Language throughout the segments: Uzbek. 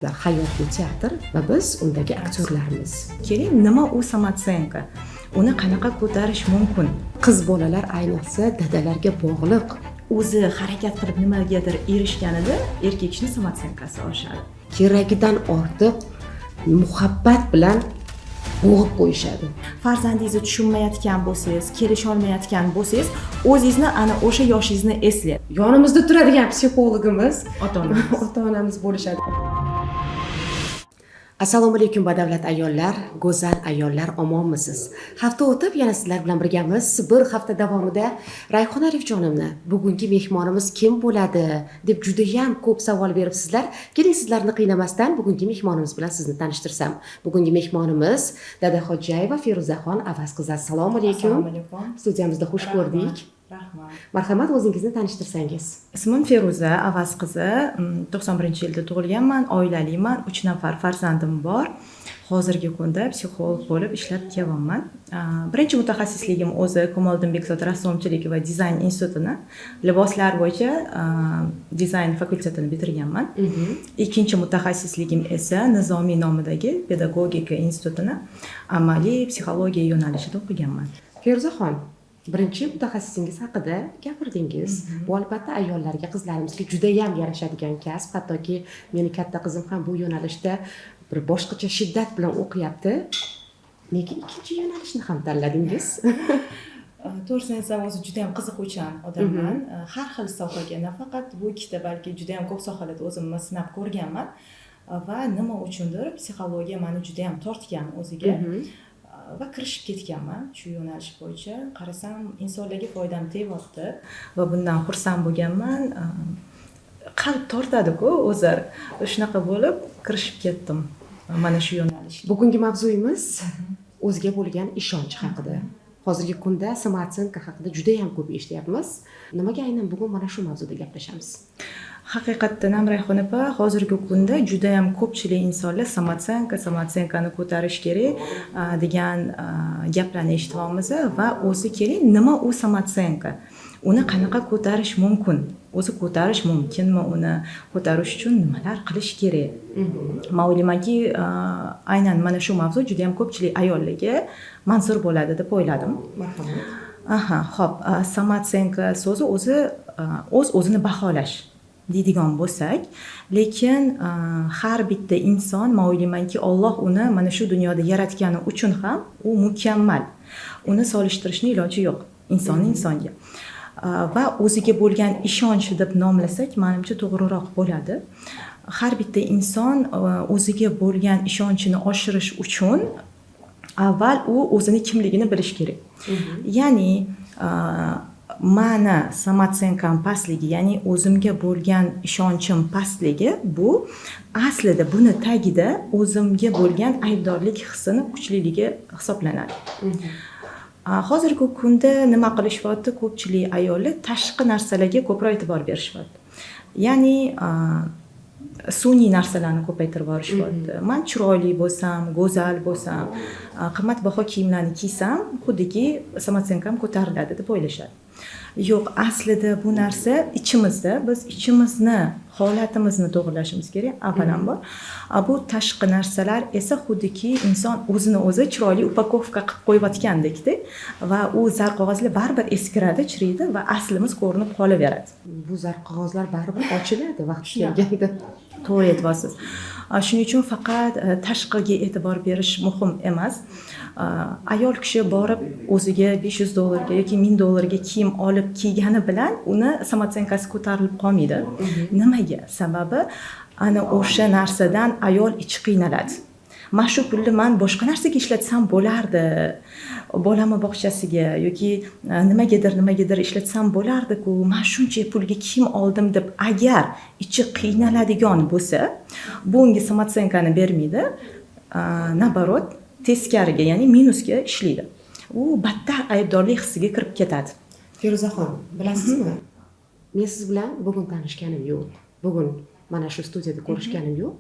Hayotli teatr va biz undagi aktyorlarimiz. Keling, nima u Samatsenko? Uni qanaqa ko'tarish mumkin? Qiz bolalar ayniqsa dadalarga bog'liq. O'zi harakat qilib nimagadir erishganida erkak kishini Samatsenkosi oshadi. Keragidan ortiq muhabbat bilan bo'g'ib qo'yishadi. Farzandingizni tushunmayotgan bo'lsangiz, kelisholmayotgan bo'lsangiz, o'zingizni ana o'sha yoshingizni eslang. Yonimizda turadigan psixologimiz Ota-onamiz. ota-onamiz bo'lishadi. Assalomu alaykum badavlat ayollar, go'zal ayollar, omonmisiz? Hafta o'tib yana sizlar bilan birgamiz. Bir hafta davomida Rayhon Arifjonimni bugungi mehmonimiz kim bo'ladi deb juda ham ko'p savol beribsizlar. Keling, sizlarni qiynamasdan bugungi mehmonimiz bilan sizni tanishtirsam. Bugungi mehmonimiz Dadaxo'jayeva Feruzaxon Avazqizi. Assalomu alaykum. Assalomu alaykum. Studiyamizda xush ko'rdik. Rahmat. Marhamat, o'zingizni tanishtirsangiz. Ismim Feruza Avazqizi. 91-yilda tug'ilganman, oilaliman, 3 nafar farzandim bor. Hozirgi kunda psixolog bo'lib ishlab kelyapman. Birinchi mutaxassisligim o'zi Kamoliddin Bekzod rassomchilik va dizayn institutini, liboslar bo'yicha dizayn fakultetini bitirganman. Ikkinchi mutaxassisligim esa Nizomiy nomidagi pedagogika institutini amaliy psixologiya yo'nalishida o'qiganman. Feruzaxon, birinchi mutaxassisingiz haqida gapirdingiz. Bu albatta ayollarga, qizlarimizga juda ham yarashadigan kasb. Hattoki meni katta qizim ham bu yo'nalishda bir boshqacha shiddat bilan o'qiyapti. Nega ikkinchi yo'nalishni ham tanladingiz? To'g'risini aytsam, o'zi juda ham qiziquvchan odamman. Har xil sohaga, nafaqat bu ikkita, balki juda ham ko'p sohalarda o'zimni sinab ko'rganman va nima uchundir psixologiya meni juda ham tortgan o'ziga. Va kirishib ketganman shu yo'nalish bo'yicha. Qarasam, insonlarga foydam tegyapti va bundan xursand bo'lganman. Qalb tortadi-ku o'zi. Shunaqa bo'lib kirishib ketdim mana shu yo'nalishga. Bugungi mavzuyimiz o'ziga bo'lgan ishonch haqida. Hozirgi kunda Samatsenko haqida juda ham ko'p eshityapmiz. Nimaga aynan bugun mana shu mavzuda gaplashamiz? Haqiqatdan ham Rayhon opa, hozirgi kunda juda ham ko'pchilik insonlar Samatsenkoni ko'tarish kerak degan gaplarni eshityapmiz va o'zi keling, nima u Samatsenko? Uni qanaqa ko'tarish mumkin? O'zi ko'tarish mumkinmi? Uni ko'tarish uchun nimalar qilish kerak? Men o'ylaymanki, aynan mana shu mavzu juda ham ko'pchilik ayollarga manzur bo'ladi deb o'yladim. Marhamat. Xo'p, Samatsenko so'zi o'zi o'zini baholash deydigan bo'lsak, lekin har bitta inson, men o'ylaymanki, Alloh uni mana shu dunyoda yaratgani uchun ham u mukammal. Uni solishtirishning iloji yo'q insonga. Va o'ziga bo'lgan ishonch deb nomlasak, menimcha to'g'riroq bo'ladi. Har bitta inson o'ziga bo'lgan ishonchini oshirish uchun avval u o'zini kimligini bilish kerak. Ya'ni mani Samatsenkam pastligi, ya'ni o'zimga bo'lgan ishonchim pastligi, bu aslida buni tagida o'zimga bo'lgan aybdorlik hissini kuchliligi hisoblanadi. Hozirgi kunda nima qilishyapti? Ko'pchilik ayollar tashqi narsalarga ko'proq e'tibor berishyapti. Ya'ni sun'iy narsalarni ko'paytirib yuborishyapti. Men chiroyli bo'lsam, go'zal bo'lsam, qimmatbaho kiyimlarni kiysam, xuddiki Samatsenkam ko'tariladi deb o'ylashadi. Yo'q, aslida bu narsa ichimizda, biz ichimizni, holatimizni to'g'rilashimiz kerak avvalambor. Bu tashqi narsalar esa xuddiki inson o'zini o'zi chiroyli upakovka qilib qo'yayotgandek-da va u zar qog'ozlar baribir eskiradi, chiriydi va aslimiz ko'rinib qolaveradi. Bu zar qog'ozlar baribir ochiladi vaqti kelganda. To'g'ri aytyapsiz. Shuning uchun faqat tashqiga e'tibor berish muhim emas. Ayol kishi borib o'ziga $500 yoki $1000 kiyim olib kiygani bilan uni Samatsenkosi ko'tarilib qolmaydi. Nimaga? Sababi ana o'sha narsadan ayol ichi qiynaladi. Men shu pulni boshqa narsaga ishlatsam bo'lardi. Bolamni bog'chasiga yoki nimagadir ishlatsam bo'lardi-ku. Men shuncha pulga kiyim oldim deb agar ichi qiynaladigan bo'lsa, bu unga Samatsenkoni bermaydi. Nabarot, teskariga, ya'ni minusga ishlaydi. U battar aybdorlik hissiga kirib ketadi. Feruzaxon, bilasizmi? Men siz bilan bugun tanishganim yo'q. Bugun mana shu studiyada ko'rishganim yo'q.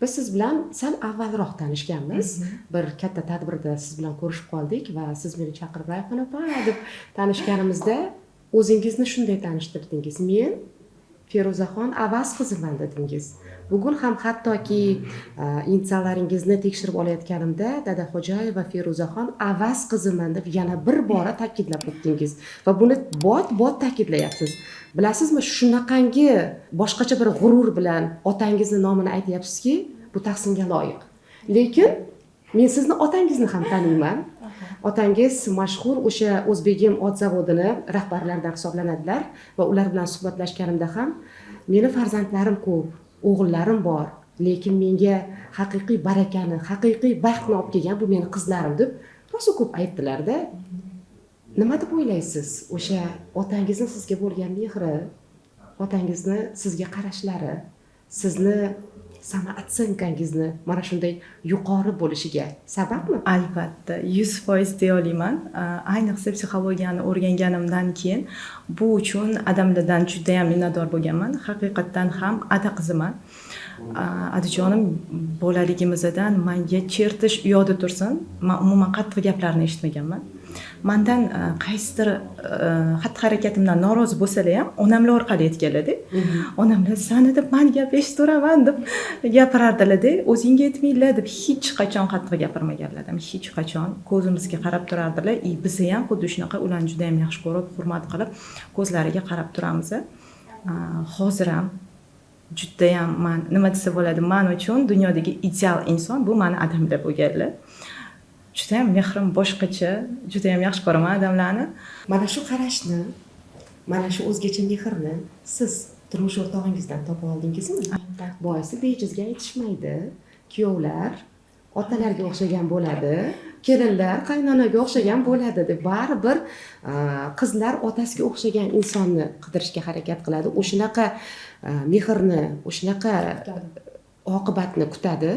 Biz siz bilan sal avvalroq tanishganmiz. Bir katta tadbirda siz bilan ko'rishib qoldik va siz meni chaqirib Rayhon opa deb tanishganimizda o'zingizni shunday tanishtirdingiz. Men Feruzaxon Avaz qiziman dedingiz. Bugun ham hattoki insonlaringizni tekshirib olayotganimda Dadaxo'jayeva Feruzaxon Avaz qiziman deb yana bir bora ta'kidlab o'tdingiz va buni bot ta'kidlayapsiz. Bilasizmi, shunaqangi boshqacha bir g'urur bilan otangizni nomini aytyapsizki, bu tahsinga loyiq. Lekin men sizni otangizni ham taniyman. Otangiz mashhur o'sha O'zbegim ot zavodini rahbarlaridan hisoblanadilar va ular bilan suhbatlashganimda ham meni farzandlarim ko'p, o'g'illarim bor, lekin menga haqiqiy barakani, haqiqiy baxtni olib kelgan bu meni qizlarim deb rosa ko'p aytdilarda. Nima deb o'ylaysiz? O'sha otangizni sizga bo'lgan mehri, otangizni sizga qarashlari, sizni san'atsangizni mana shunday yuqori bo'lishiga sababmi? Albatta, 100% deya olaman. Ayniqsa psixologiyani o'rganganimdan keyin bu uchun adamlardan juda ham minnatdor bo'lganman. Haqiqatdan ham ada qiziman. Adajonim bolaligimizdan menga chertish u yoqda tursin, men umuman qattiq gaplarni eshitmaganman. Mendan qaysidir xatti-harakatimdan norozi bo'lsalar ham onamlar orqali aytganlar-da. Onamlar sani deb men gap eshitiraman deb gapirardilar-da. O'zingga aytmanglar deb hech qachon qattiq gapirmaganlar. Hech qachon ko'zimizga qarab turardilar. Biz ham xuddi shunaqa ularni juda ham yaxshi ko'rib, hurmat qilib, ko'zlariga qarab turamiz. Hozir ham juda ham men nima desa bo'ladi, men uchun dunyodagi ideal inson bu meni adamlar bo'lganlar. Juda ham mehrim boshqacha, juda ham yaxshi ko'raman odamlarni. Mana shu qarashni, mana shu o'zgacha mehrni siz turmush o'rtog'ingizdan topa oldingizmi? Boisi bejizga aytishmaydi. Kuyovlar otalarga o'xshagan bo'ladi, kelinlar qaynonaga o'xshagan bo'ladi deb baribir qizlar otasiga o'xshagan insonni qidirishga harakat qiladi. O'shanaqa mehrni, o'shanaqa oqibatni kutadi.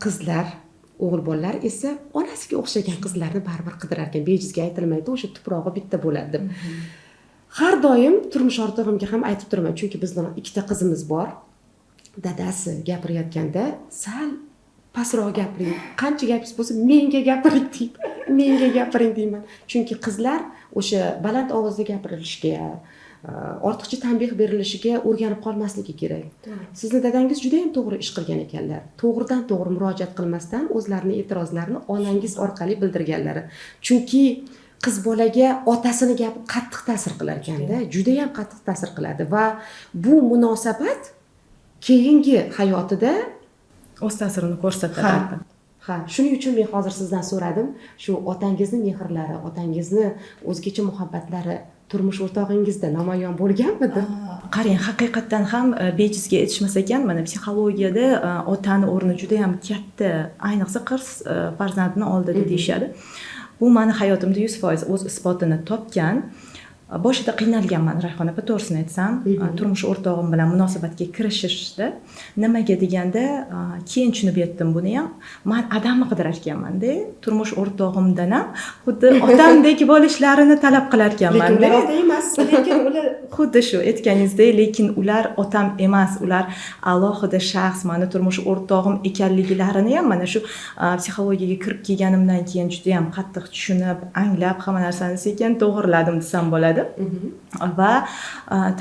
Qizlar, o'g'il bolalar esa onasiga o'xshagan qizlarni baribir qidirar ekan. Bejizga aytilmaydi, o'sha tuprog'i bitta bo'ladi deb. Har doim turmush o'rtog'imga ham aytib turaman, chunki bizning ikkita qizimiz bor. Dadasi gapirayotganda sal pastroq gapiring, qancha gapingiz bo'lsa menga gapiring deydi. Menga gapiring deyman. Chunki qizlar o'sha baland ovozda gapirilishga, ortiqcha tanbeh berilishiga o'rganib qolmasligi kerak. Sizni dadangiz juda ham to'g'ri ish qilgan ekanlar. To'g'ridan to'g'ri murojaat qilmasdan o'zlarining e'tirozlarini onangiz orqali bildirganlari. Chunki qiz bolaga otasini gapi qattiq ta'sir qilar ekanda, juda ham qattiq ta'sir qiladi va bu munosabat keyingi hayotida o'z ta'sirini ko'rsatadi. Ha, shuning uchun men hozir sizdan so'radim, shu otangizni mehrlari, otangizni o'zgacha muhabbatlari turmush o'rtog'ingizda namoyon bo'lganmidi? Qarang, haqiqatdan ham bejizga aytishmas ekan, mana psixologiyada otani o'rni juda ham katta, ayniqsa qiz farzandini oldida deyishadi. Bu meni hayotimda 100% o'z isbotini topgan. Boshida qiynalganman, Rayhon opa, to'g'risini aytsam, turmush o'rtog'im bilan munosabatga kirishishda. Nimaga deganda, keyin tushunib yetdim buni ham. Men adamni qidirar ekanman-da, turmush o'rtog'imdan ham xuddi otamdek bo'lishlarini talab qilar ekanman-da. Lekin ular emas, lekin ular xuddi shu aytganingizdek, lekin ular otam emas, ular alohida shaxs. Meni turmush o'rtog'im ekanliklarini ham mana shu psixologiyaga kirib kelganimdan keyin juda ham qattiq tushunib, anglab, hamma narsani sekin to'g'riladim desam bo'ladi. Va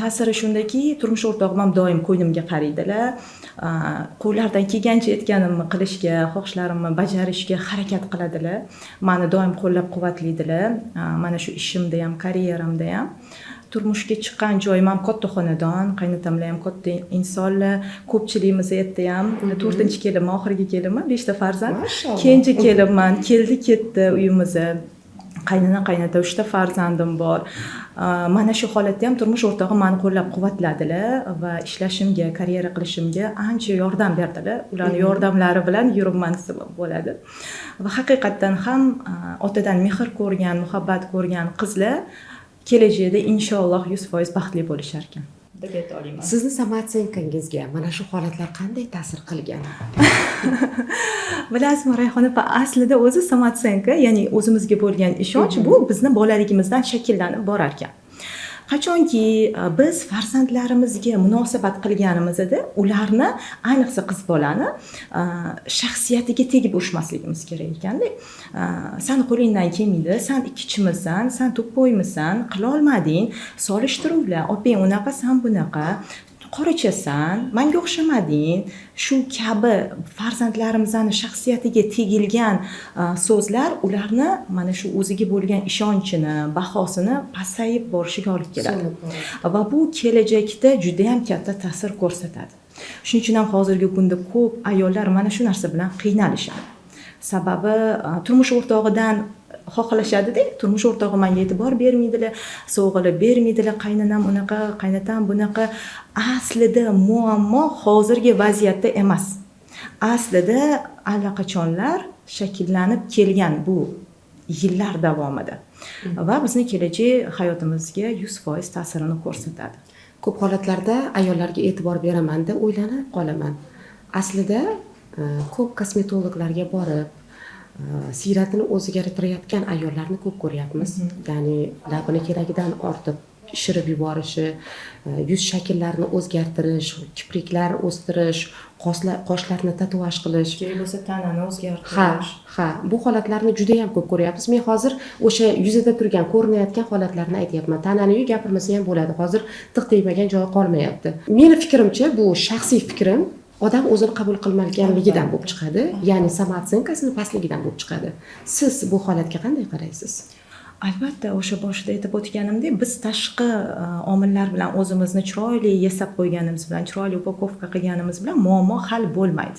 ta'siri shundaki, turmush o'rtog'im ham doim ko'nglimga qaraydilar. Qo'llaridan kelgancha aytganimni qilishga, xohishlarimni bajarishga harakat qiladilar. Meni doim qo'llab-quvvatlaydilar. Mana shu ishimda ham, karyeramda ham. Turmushga chiqqan joyim ham katta xonadon, qaynotamlar ham katta insonlar, ko'pchiligimiz yerda ham 4-kelinman, oxirgi kelinman, 5 ta farzand. Kenja kelinman, keldi ketdi uyimizga. Qaynona 3 ta farzandim bor. Mana shu holatda ham turmush o'rtog'im meni qo'llab-quvvatladilar va ishlashimga, karyera qilishimga ancha yordam berdilar. Ularning yordamlari bilan yuribman desa bo'ladi. Va haqiqatdan ham otadan mehr ko'rgan, muhabbat ko'rgan qizlar kelajakda inshaalloh 100% baxtli bo'lishar ekan deb ayta olaman. Sizni samootsyenkangizga mana shu holatlar qanday ta'sir qilgan? Bilasizmi, Rayhon opa, aslida o'zi samootsyenka, ya'ni o'zimizga bo'lgan ishonch bu bizni bolaligimizdan shakllanib borar ekan. qachonki biz farzandlarimizga munosabat qilganimizda ularni, ayniqsa qiz bolani shaxsiyatiga tegib urishmasligimiz kerak ekanda. San qo'lingdan kelmaydi, san ikkichimisan, san to'ppoymisan, qila olmading, solishtiruvlar, opang unaqa, san bunaqa, qorachasan, menga o'xshamading, shu kabi farzandlarimizni shaxsiyatiga tegilgan so'zlar ularni mana shu o'ziga bo'lgan ishonchini, bahosini pasayib borishiga olib keladi. Va bu kelajakda juda ham katta ta'sir ko'rsatadi. Shuning uchun ham hozirgi kunda ko'p ayollar mana shu narsa bilan qiynalishadi. Sababi turmush o'rtog'idan xohlashadi-da, turmush o'rtog'i menga e'tibor bermaydilar, sovg'alab bermaydilar, qaynonam unaqa, qaynotam bunaqa. Aslida muammo hozirgi vaziyatda emas. Aslida allaqachonlar shakllanib kelgan bu yillar davomida va bizni kelajak hayotimizga 100% ta'sirini ko'rsatadi. Ko'p holatlarda ayollarga e'tibor beraman deb o'ylanib qolaman. Aslida ko'p kosmetologlarga borib siyratini o'zgartirayotgan ayollarni ko'p ko'ryapmiz. Ya'ni labini keragidan ortib shirib yuborishi, yuz shakllarini o'zgartirish, kipriklar o'stirish, qoshlarni tatuaj qilish, kerak bo'lsa tanani o'zgartirish. Ha, bu holatlarni juda ham ko'p ko'ryapmiz. Men hozir o'sha yuzida turgan, ko'rinayotgan holatlarni aytyapman. Tanani gapirmasa ham bo'ladi. Hozir tiq tegmagan joyi qolmayapti. Meni fikrimcha, bu shaxsiy fikrim, odam o'zini qabul qilmaganligidan bo'lib chiqadi, ya'ni samootsyenkasini pastligidan bo'lib chiqadi. Siz bu holatga qanday qaraysiz? Albatta, o'sha boshida aytib o'tganimdek, biz tashqi omillar bilan o'zimizni chiroyli yasab qo'yganimiz bilan, chiroyli upakovka qilganimiz bilan muammo hal bo'lmaydi.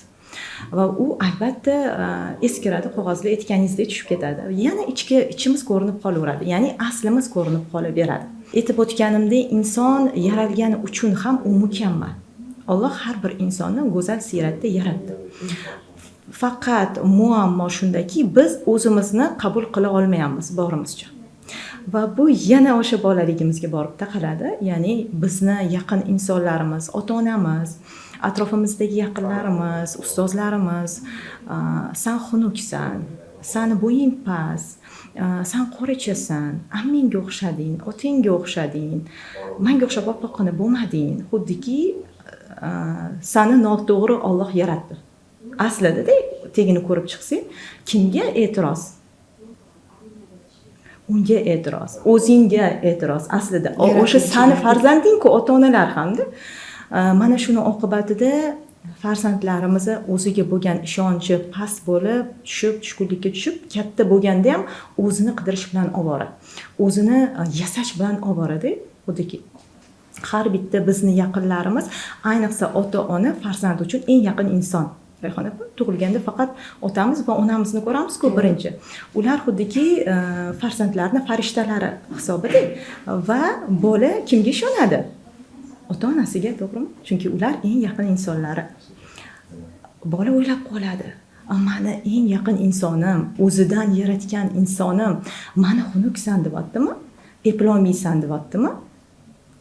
Va u albatta eskiradi, qog'ozda aytganingizdek tushib ketadi. Yana ichimiz ko'rinib qolaveradi, ya'ni aslimiz ko'rinib qolaveradi. Aytib o'tganimdek, inson yaralgani uchun ham u mukammal. Alloh har bir insonni go'zal siyratda yaratdi. Faqat muammo shundaki, biz o'zimizni qabul qila olmayapmiz borimizcha. Va bu yana o'sha bolaligimizga borib taqaladi. Ya'ni bizni yaqin insonlarimiz, ota-onamiz, atrofimizdagi yaqinlarimiz, ustozlarimiz, san xunuksan, sani bo'ying past, san qorachasan, ammangga o'xshading, otangga o'xshading, menga o'xshab oppoqqina bo'lmading, xuddiki sani noto'g'ri Alloh yaratdi. Aslida tegini ko'rib chiqsang, kimga e'tiroz? Unga e'tiroz, o'zingga e'tiroz. Aslida o'sha sani farzanding-ku, ota-onalar hamda. Mana shuni oqibatida farzandlarimiz o'ziga bo'lgan ishonchi past bo'lib, tushkunlikka tushib, katta bo'lganda ham o'zini qidirish bilan ovora. O'zini yasash bilan ovorada, xuddiki har bitta bizni yaqinlarimiz, ayniqsa ota-ona farzand uchun eng yaqin inson. Rayhona tug'ilganda faqat otamiz va onamizni ko'ramiz-ku birinchi. Ular xuddiki farzandlarning farishtalari hisobida va bola kimga ishonadi? Ota-onasiga, to'g'rimi? Chunki ular eng yaqin insonlari. Bola o'ylab qoladi. Mani eng yaqin insonim, o'zidan yaratgan insonim mani xunuksan deyaptimi? Eplolmaysan deyaptimi?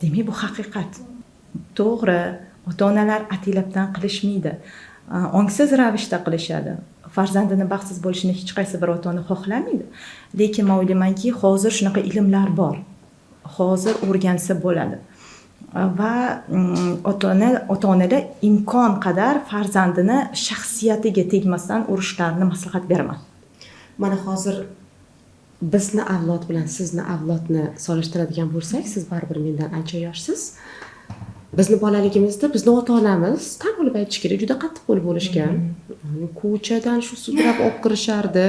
Demak, bu haqiqat. To'g'ri, ota-onalar atilabdan qilishmaydi. Ongsiz ravishda qilishadi. Farzandini baxtsiz bo'lishini hech qaysi bir ota-ona xohlamaydi. Lekin men o'ylaymanki, hozir shunaqa ilmlar bor. Hozir o'rgansa bo'ladi. Va ota-onalar imkon qadar farzandini shaxsiyatiga tegmasdan urishlarini maslahat beraman. Mana hozir bizni avlod bilan sizni avlodni solishtiradigan bo'lsak, siz baribir mendan ancha yoshsiz. Bizni bolaligimizda bizni ota-onamiz tan olib aytish kerak, juda qattiq qo'l bo'lishgan. Ko'chadan shu sudrab olib kirishardi.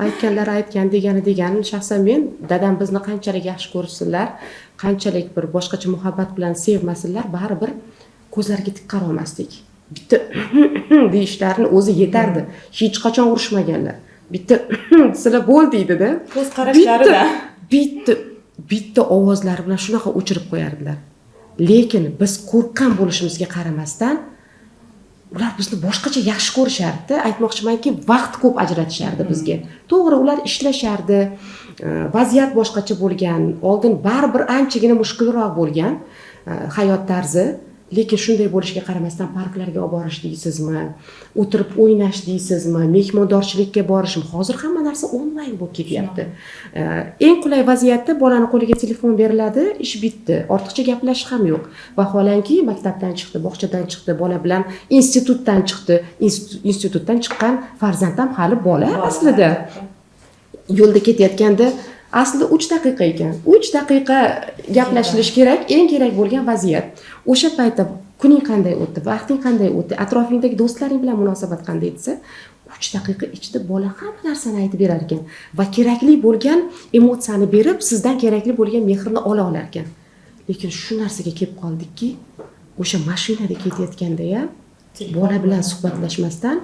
Aytganlar aytgan, degan. Shaxsan men dadam bizni qanchalik yaxshi ko'rsinlar, qanchalik bir boshqacha muhabbat bilan sevmasinlar, baribir ko'zlariga tik qara olmasdik. Bitta deyishlarini o'zi yetardi. Hech qachon urishmaganlar. Bitta sizlar bo'ldi deydi-da. Ko'z qarashlarida bitta ovozlari bilan shunaqa o'chirib qo'yardilar. Lekin biz qo'rqqan bo'lishimizga qaramasdan ular bizni boshqacha yaxshi ko'rishardi. Aytmoqchimanki, vaqt ko'p ajratishardi bizga. To'g'ri, ular ishlashardi. Vaziyat boshqacha bo'lgan. Oldin baribir anchagina mushkulroq bo'lgan hayot tarzi. lekin shunday bo'lishiga qaramasdan parklarga olib borish deysizmi, o'tirib o'ynash deysizmi, mehmondorchilikka borishmi, hozir hamma narsa onlayn bo'lib ketyapti. Eng qulay vaziyatda bolani qo'liga telefon beriladi, ish bitdi, ortiqcha gaplashish ham yo'q. Vaholanki maktabdan chiqdi, bog'chadan chiqdi, bola bilan institutdan chiqdi, institutdan chiqqan farzand ham hali bola aslida. Yo'lda ketayotganda aslida 3 daqiqa ekan. 3 daqiqa gaplashilish kerak, eng kerak bo'lgan vaziyat. O'sha paytda kuning qanday o'tdi, vaqting qanday o'tdi, atrofingdagi do'stlaring bilan munosabat qanday desa, 3 daqiqa ichida bola hamma narsani aytib berar ekan va kerakli bo'lgan emotsiyani berib, sizdan kerakli bo'lgan mehrni ola olar ekan. Lekin shu narsaga kelib qoldikki, o'sha mashinada ketayotganda ham bola bilan suhbatlashmasdan,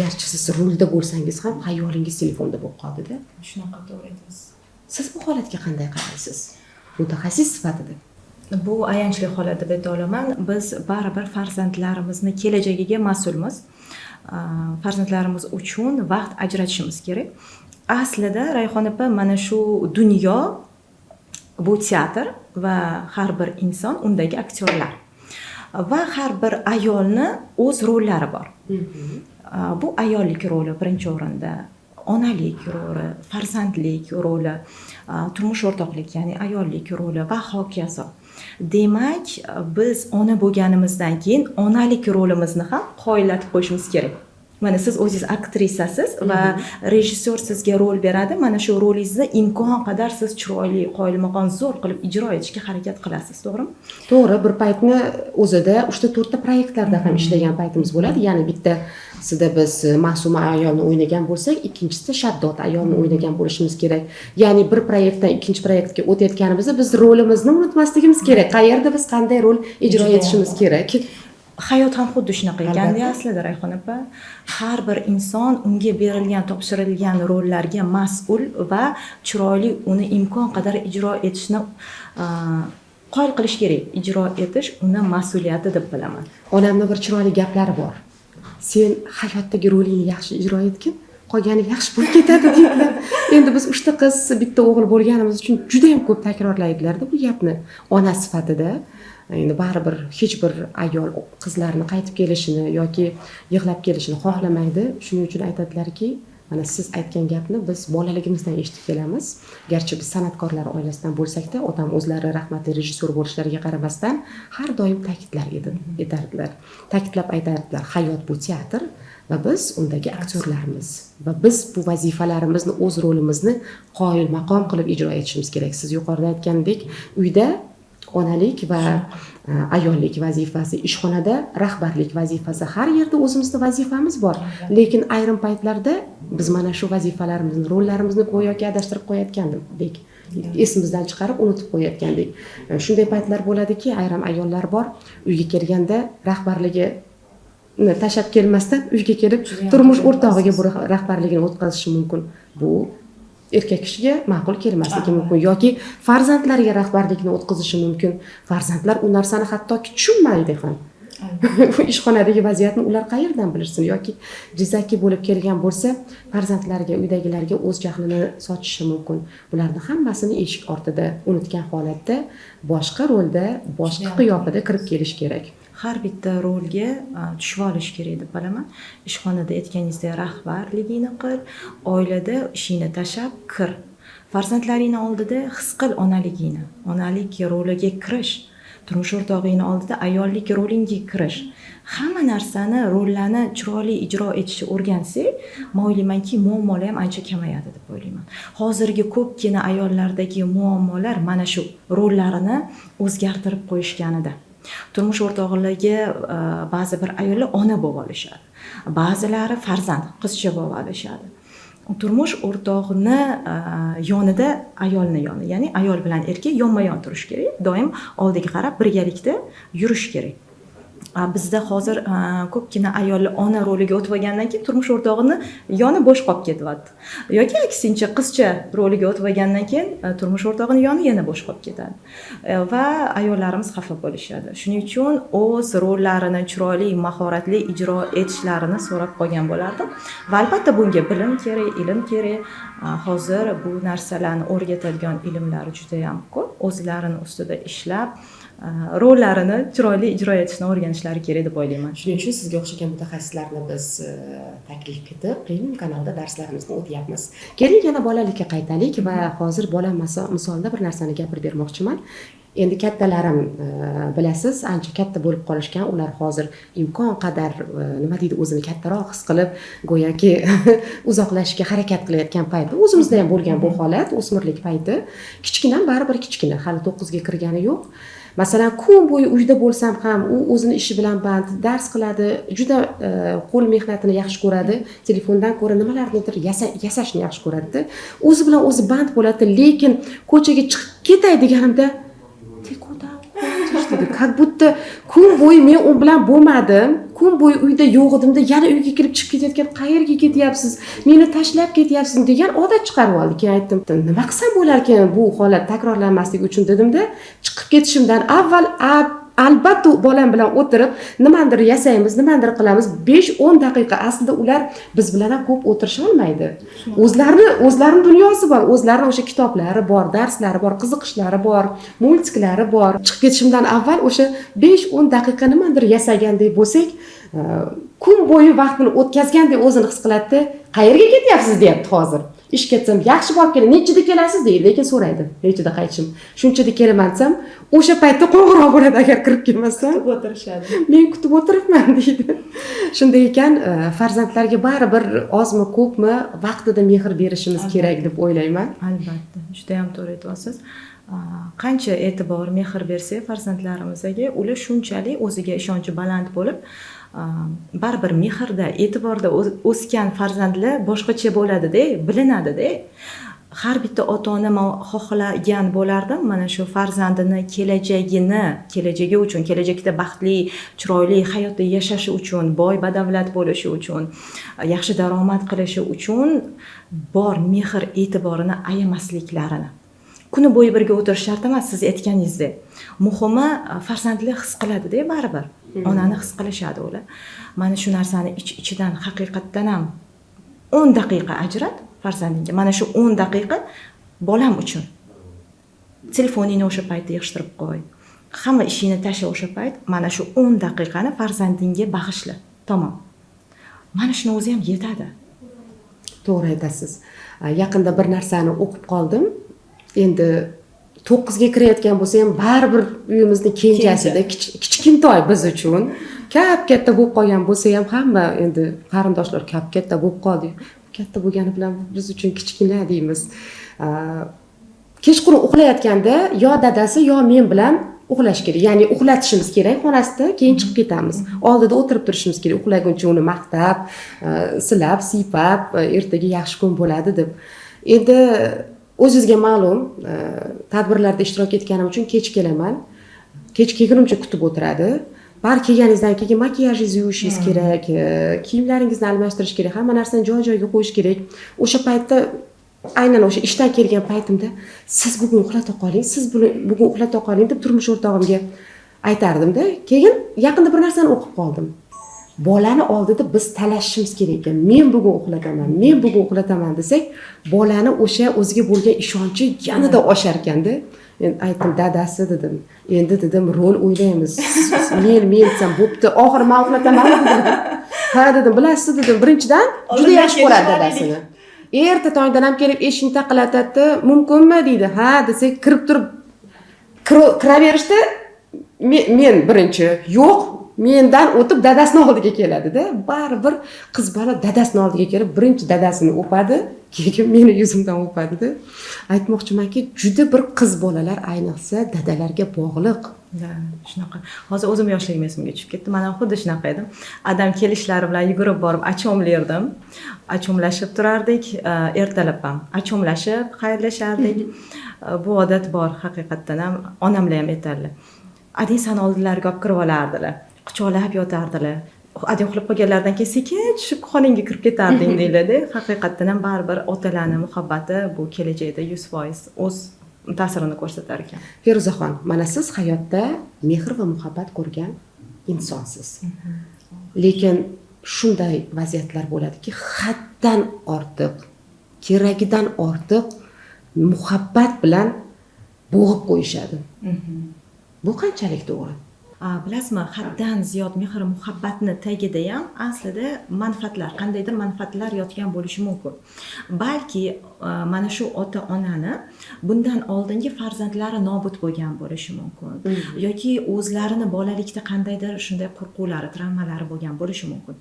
garchi siz rulda bo'lsangiz ham xayolingiz telefonda bo'lib qoldi-da. Shunaqa to'g'ri aytasiz. Siz bu holatga qanday qaraysiz? Mutaxassis sifatida. Bu ayanchli holat deb ayta olaman. Biz baribir farzandlarimizni kelajagiga mas'ulmiz. Farzandlarimiz uchun vaqt ajratishimiz kerak. Aslida Rayhon opa, mana shu dunyo bu teatr va har bir inson undagi aktyorlar. Va har bir ayolni o'z rollari bor. Bu ayollik roli birinchi o'rinda, onalik roli, farzandlik roli, turmush o'rtoqlik, ya'ni ayollik roli va hokazo. Demak, biz ona bo'lganimizdan keyin onalik rolimizni ham qoyillatib qo'yishimiz kerak. Mana siz o'zingiz aktrisasiz va rejissyor sizga rol beradi. Mana shu rolingizni imkon qadar siz chiroyli, qoyilmaqom zo'r qilib ijro etishga harakat qilasiz, to'g'rimi? To'g'ri, bir paytni o'zida 3-4 ta proyektlarda ham ishlagan paytimiz bo'ladi. Ya'ni bittasida biz ma'suma ayolni o'ynagan bo'lsak, ikkinchisida shaddod ayolni o'ynagan bo'lishimiz kerak. Ya'ni bir proyektdan ikkinchi proyektga o'tayotganimizda biz rolimizni unutmasligimiz kerak. Qayerda biz qanday rol ijro etishimiz kerak. Hayot ham xuddi shunaqa ekan aslida Rayhon opa. Har bir inson unga berilgan, topshirilgan rollarga mas'ul va chiroyli uni imkon qadar ijro etishni qoyil qilish kerak. Ijro etish uni mas'uliyati deb bilaman. Onamning bir chiroyli gaplari bor. Sen hayotdagi rolingni yaxshi ijro etgin, qolgani yaxshi bo'lib ketadi deydilar. Endi biz 3 ta qiz, bitta o'g'il bo'lganimiz uchun juda ham ko'p takrorlaydilar-da bu gapni ona sifatida. Endi baribir hech bir ayol qizlarini qaytib kelishini yoki yig'lab kelishini xohlamaydi. Shuning uchun aytadilarki, mana siz aytgan gapni biz bolaligimizdan eshitib kelamiz. Garchi biz san'atkorlar oilasidan bo'lsak-da, otam o'zlari rahmatli rejissyor bo'lishlariga qaramasdan har doim ta'kidlar etardilar. Ta'kidlab aytardilar, hayot bu teatr va biz undagi aktyorlarmiz va biz bu vazifalarimizni, o'z rolimizni qoyil maqom qilib ijro etishimiz kerak. Siz yuqorida aytgandek, uyda onalik va ayollik vazifasi, ishxonada rahbarlik vazifasi, har yerda o'zimizning vazifamiz bor. Lekin ayrim paytlarda biz mana shu vazifalarimizni, rollarimizni go'yoki adashtirib qo'yayotgandek, esimizdan chiqarib unutib qo'yayotgandek. Shunday paytlar bo'ladiki, ayrim ayollar bor, uyga kelganda rahbarligi tashlab kelmasdan uyga kelib turmush o'rtog'iga bu rahbarligini o'tkazishi mumkin. Bu erkak kishiga ma'qul kelmasligi mumkin yoki farzandlariga rahbarlikni o'tkazishi mumkin. Farzandlar u narsani hattoki tushunmaydi ham. Ishxonadagi vaziyatni ular qayerdan bilishsin yoki jizaki bo'lib kelgan bo'lsa, farzandlariga, uydagilarga o'z jahlini sochishi mumkin. Bularni hammasini eshik ortida unutgan holatda boshqa rolda, boshqa qiyofada kirib kelish kerak. Har bitta rolga tushib olish kerak deb bilaman. Ishxonada aytganingizdek rahbarligini qil, oilada ishingni tashab kir. Farzandlaringning oldida his qil onaligingni, onalik roliga kirish. Turmush o'rtog'ingning oldida ayollik rolingga kirish. Hamma narsani, rollarni chiroyli ijro etishni o'rgansak, men o'ylaymanki, muammolar ham ancha kamayadi deb o'ylayman. Hozirgi ko'pgina ayollardagi muammolar mana shu rollarini o'zgartirib qo'yishganida. Turmush o'rtog'lariga ba'zi bir ayollar ona bo'lib olishadi. Ba'zilari farzand, qizcha bo'lib olishadi. Turmush o'rtog'ini yonida ayolni yoni, ya'ni ayol bilan erkak yonma-yon turish kerak. Doim oldiga qarab birgalikda yurish kerak. Bizda hozir ko'pgina ayollar ona roliga o'tib olgandan keyin turmush o'rtog'ini yoni bo'sh qolib ketyapti. Yoki aksincha qizcha roliga o'tib olgandan keyin turmush o'rtog'ini yoni yana bo'sh qolib ketadi. Va ayollarimiz xafa bo'lishadi. Shuning uchun o'z rollarini chiroyli, mahoratli ijro etishlarini so'rab qolgan bo'lardim. Va albatta bunga bilim kerak, ilm kerak. Hozir bu narsalarni o'rgatadigan ilmlar juda ham ko'p. O'zlarining ustida ishlab rollarini chiroyli ijro etishni o'rganishlari kerak deb o'ylayman. Shuning uchun sizga o'xshagan mutaxassislarni biz taklif etib Premium kanalda darslarimizni o'tyapmiz. Keling yana bolalikka qaytaylik va hozir bola misolida bir narsani gapirib bermoqchiman. Endi kattalarim bilasiz, ancha katta bo'lib qolishgan. Ular hozir imkon qadar nima deydi, o'zini kattaroq his qilib, go'yoki uzoqlashishga harakat qilayotgan payti. O'zimizda ham bo'lgan bu holat, o'smirlik payti. Kichkina, baribir kichkina, hali 9 ga kirgani yo'q. Masalan, kun bo'yi uyda bo'lsam ham, u o'zini ishi bilan band, dars qiladi, juda qo'l mehnatini yaxshi ko'radi, telefondan ko'ra nimalarnidir yasashni yaxshi ko'radi. O'zi bilan o'zi band bo'ladi, lekin ko'chaga chiqib ketay deganimda как будто kun bo'yi men u bilan bo'lmadim, kun bo'yi uyda yo'q edimda, yana uyga kirib chiqib ketayotgan, qayerga ketyapsiz, meni tashlab ketyapsiz degan odat chiqarib oldi. Keyin aytdim, nima qilsam bo'lar ekan bu holat takrorlanmasligi uchun dedimda, chiqib ketishimdan avval albatta bolam bilan o'tirib nimadir yasaymiz, nimadir qilamiz. 5-10 daqiqa aslida ular biz bilan ham ko'p o'tirisha olmaydi. O'zlarining dunyosi bor, o'zlarining o'sha kitoblari bor, darslari bor, qiziqishlari bor, multiklari bor. Chiqib ketishimdan avval o'sha 5-10 daqiqa nimadir yasagandek bo'lsak, kun bo'yi vaqtini o'tkazgandek o'zini his qiladi. Qayerga ketyapsiz deyapti hozir. Ish ketsam, yaxshi borib keling, nechida kelasiz deydi, lekin so'raydi, nechida qaytishim. Shunchada kelaman desam, o'sha paytda qo'ng'iroq bo'ladi agar kirib kelmasam. Kutib o'tirishadi. Men kutib o'tiribman deydi. Shunday ekan, farzandlarga baribir ozmi, ko'pmi vaqtida mehr berishimiz kerak deb o'ylayman. Albatta, juda ham to'g'ri aytyapsiz. Qancha e'tibor, mehr bersak farzandlarimizga, ular shunchalik o'ziga ishonchi baland bo'lib, baribir mehrda, e'tiborda o'sgan farzandlar boshqacha bo'ladi-da, bilinadi-da. Har bitta ota-ona xohlagan bo'lardim, mana shu farzandini kelajagi uchun, kelajakda baxtli, chiroyli hayotda yashashi uchun, boy badavlat bo'lishi uchun, yaxshi daromad qilishi uchun bor mehr e'tiborini ayamasliklarini. Kuni bo'yi birga o'tirish shart emas, siz aytganingizdek. Muhimi farzandlar his qiladi-da, baribir. Onani his qilishadi ular. Mana shu narsani ichidan haqiqatdan ham 10 daqiqa ajrat farzandingga. Mana shu 10 daqiqa bolam uchun. Telefoningni o'sha paytda yig'ishtirib qo'y. Hamma ishingni tasha o'sha payt, mana shu 10 daqiqani farzandingga bag'ishla. Tamom. Mana shuni o'zi ham yetadi. To'g'ri aytasiz. Yaqinda bir narsani o'qib qoldim. Endi 9 ga kirayotgan bo'lsa ham baribir uyimizni kenjasida kichkintoy biz uchun katta bo'lib qolgan bo'lsa ham hamma endi qarindoshlar katta bo'lib qoldi. Katta bo'lgani bilan biz uchun kichkina deymiz. Kechqurun uxlayotganda yo dadasi yo men bilan uxlash kerak. Ya'ni uxlatishimiz kerak xonasida, keyin chiqib ketamiz. Oldida o'tirib turishimiz kerak. Uxlaguncha uni maqtab, silab, siypab, ertaga yaxshi kun bo'ladi deb. Endi o'zingizga ma'lum, tadbirlarda ishtirok etganim uchun kech kelaman. Kech kelgunimcha kutib o'tiradi. Bar kelganingizdan keyin makiyajingizni yuvishingiz kerak, kiyimlaringizni almashtirish kerak, hamma narsani joy-joyiga qo'yish kerak. O'sha paytda aynan o'sha ishdan kelgan paytimda siz bugun uxlata qoling, siz bugun uxlata qoling deb turmush o'rtog'imga aytardim-da. Keyin yaqinda bir narsani o'qib qoldim. Bolani oldida biz talashishimiz kerak ekan. Men bugun uxlataman desak, bolani o'sha o'ziga bo'lgan ishonchi yanada oshar ekanda. Men aytdim, dadasi dedim. Endi dedim, rol o'ynaymiz. Men desam, bo'pti, oxiri men uxlataman dedim. Ha dedim, bilasiz dedim, birinchidan juda yaxshi ko'radi dadasini. Erta tongdan ham kelib eshikni taqillatadi, mumkinmi deydi. Ha desak, kirib turib kiraverishda men birinchi yo'q, mendan o'tib dadasini oldiga keladi-da. Baribir qiz bola dadasini oldiga kelib, birinchi dadasini o'padi, keyin meni yuzimdan o'padi-da. Aytmoqchimanki, juda bir qiz bolalar ayniqsa dadalarga bog'liq. Shunaqa. Hozir o'zim yoshligim esimga tushib ketdi. Men ham xuddi shunaqa edim. Adam kelishlari bilan yugurib borib achomlardim. Achomlashib turardik, ertalab ham achomlashib xayrlashardik. Bu odat bor haqiqatdan ham, onamlar ham aytadilar. Ading san oldilariga olib kirib olardilar. Quchoqlab yotardilar. Ading uxlab qolganlardan keyin sekin tushib xonangga kirib ketarding deyiladi. Haqiqatdan ham baribir otalarning muhabbati bu kelajakda 100% o'z ta'sirini ko'rsatar ekan. Feruzaxon, mana siz hayotda mehr va muhabbat ko'rgan insonsiz. Lekin shunday vaziyatlar bo'ladiki, haddan ortiq, keragidan ortiq muhabbat bilan bo'g'ib qo'yishadi. Bu qanchalik to'g'ri? Bilasizmi, haddan ziyod mehr muhabbatni tagida ham aslida manfaatlar, qandaydir manfaatlar yotgan bo'lishi mumkin. Balki mana shu ota-onani bundan oldingi farzandlari nobud bo'lgan bo'lishi mumkin. Yoki o'zlarini bolalikda qandaydir shunday qo'rquvlari, travmalari bo'lgan bo'lishi mumkin.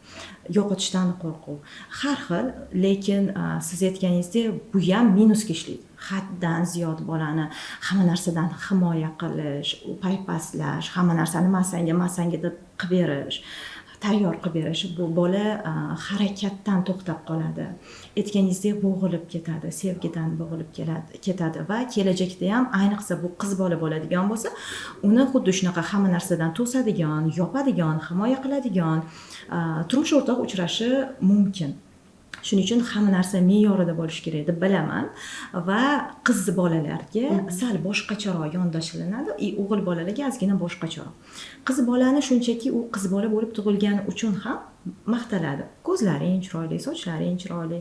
Yo'qotishdan qo'rquv. Har xil, lekin siz aytganingizdek, bu ham minusga ishlaydi. Haddan ziyod bolani hamma narsadan himoya qilish, paypaslash, hamma narsani masanga deb qilib berish, tayyor qilib berish, bu bola harakatdan to'xtab qoladi. Aytganingizdek bo'g'ilib ketadi, sevgidan bo'g'ilib ketadi va kelajakda ham ayniqsa bu qiz bola bo'ladigan bo'lsa, uni xuddi shunaqa hamma narsadan to'sadigan, yopadigan, himoya qiladigan turmush o'rtoq uchrashi mumkin. Shuning uchun hamma narsa me'yorida bo'lishi kerak deb bilaman va qiz bolalarga sal boshqacharoq yondashilinadi, o'g'il bolalarga ozgina boshqacharoq. Qiz bolani shunchaki u qiz bola bo'lib tug'ilgani uchun ham maqtaladi. Ko'zlaring chiroyli, sochlaring chiroyli,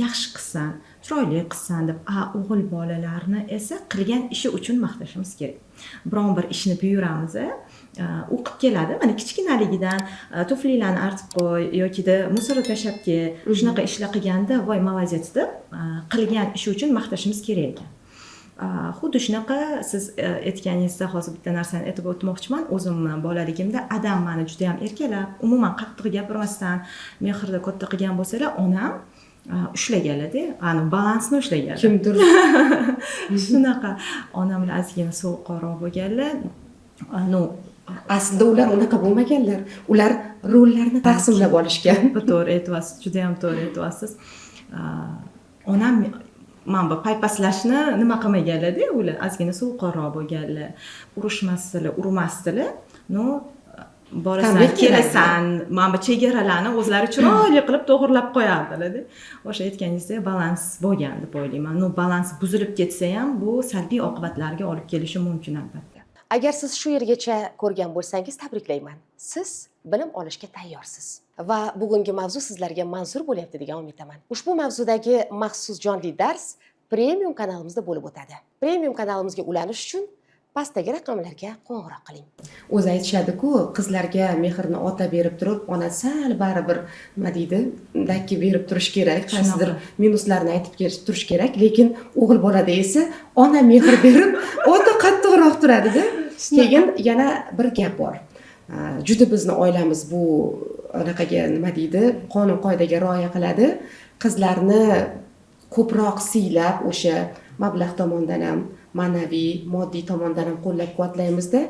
yaxshi qilsan, chiroyli qilsan deb. O'g'il bolalarni esa qilgan ishi uchun maqtashimiz kerak. Biron bir ishni buyuramiz, o'qib keladi, mana kichkinaligidan tuflilarni artib qo'y yokida musora tashlab kel, shunaqa ishlar qilganda voy молодец deb qilgan ishi uchun maqtashimiz kerak ekan. Xuddi shunaqa siz aytganingizda hozir bitta narsani aytib o'tmoqchiman. O'zimni bolaligimda adam meni juda ham erkalab, umuman qattiq gapirmasdan mehrda katta qilgan bo'lsalar, onam ushlaganlar-da, balansni ushlaganlar. Kimdir Shunaqa onam bilan ozgina sovuqqoroq bo'lganlar. Aslida ular unaqa bo'lmaganlar. Ular rollarni taqsimlab olishgan. To'g'ri aytyapsiz, juda ham to'g'ri aytyapsiz. Onam mana bu paypaslashni nima qilmaganlar-da, ular ozgina sovuqqoroq bo'lganlar. Urushmasdilar, urmasdilar. Borasan, kelasan, mana bu chegaralarni o'zlari chiroyli qilib to'g'rilab qo'yardilar-da. O'sha aytganingizdek balans bo'lgan deb o'ylayman. Balans buzilib ketsa ham bu salbiy oqibatlarga olib kelishi mumkin albatta. Agar siz shu yergacha ko'rgan bo'lsangiz, tabriklayman. Siz bilim olishga tayyorsiz. Va bugungi mavzu sizlarga manzur bo'lyapti degan umid etaman. Ushbu mavzudagi maxsus jonli dars premium kanalimizda bo'lib o'tadi. Premium kanalimizga ulanish uchun pastdagi raqamlarga qo'ng'iroq qiling. O'zi aytishadi-ku, qizlarga mehrni ota berib turib, ona sal baribir nima deydi, dakki berib turish kerak, qaysidir minuslarni aytib turish kerak, lekin o'g'il bolada esa ona mehr berib, ota qattiqroq turadi-da. Keyin yana bir gap bor. Juda bizni oilamiz bu anaqaga nima deydi, qonun qoidaga rioya qiladi. Qizlarni ko'proq siylab, o'sha mablag' tomondan ham, ma'naviy, moddiy tomondan ham qo'llab-quvvatlaymizda.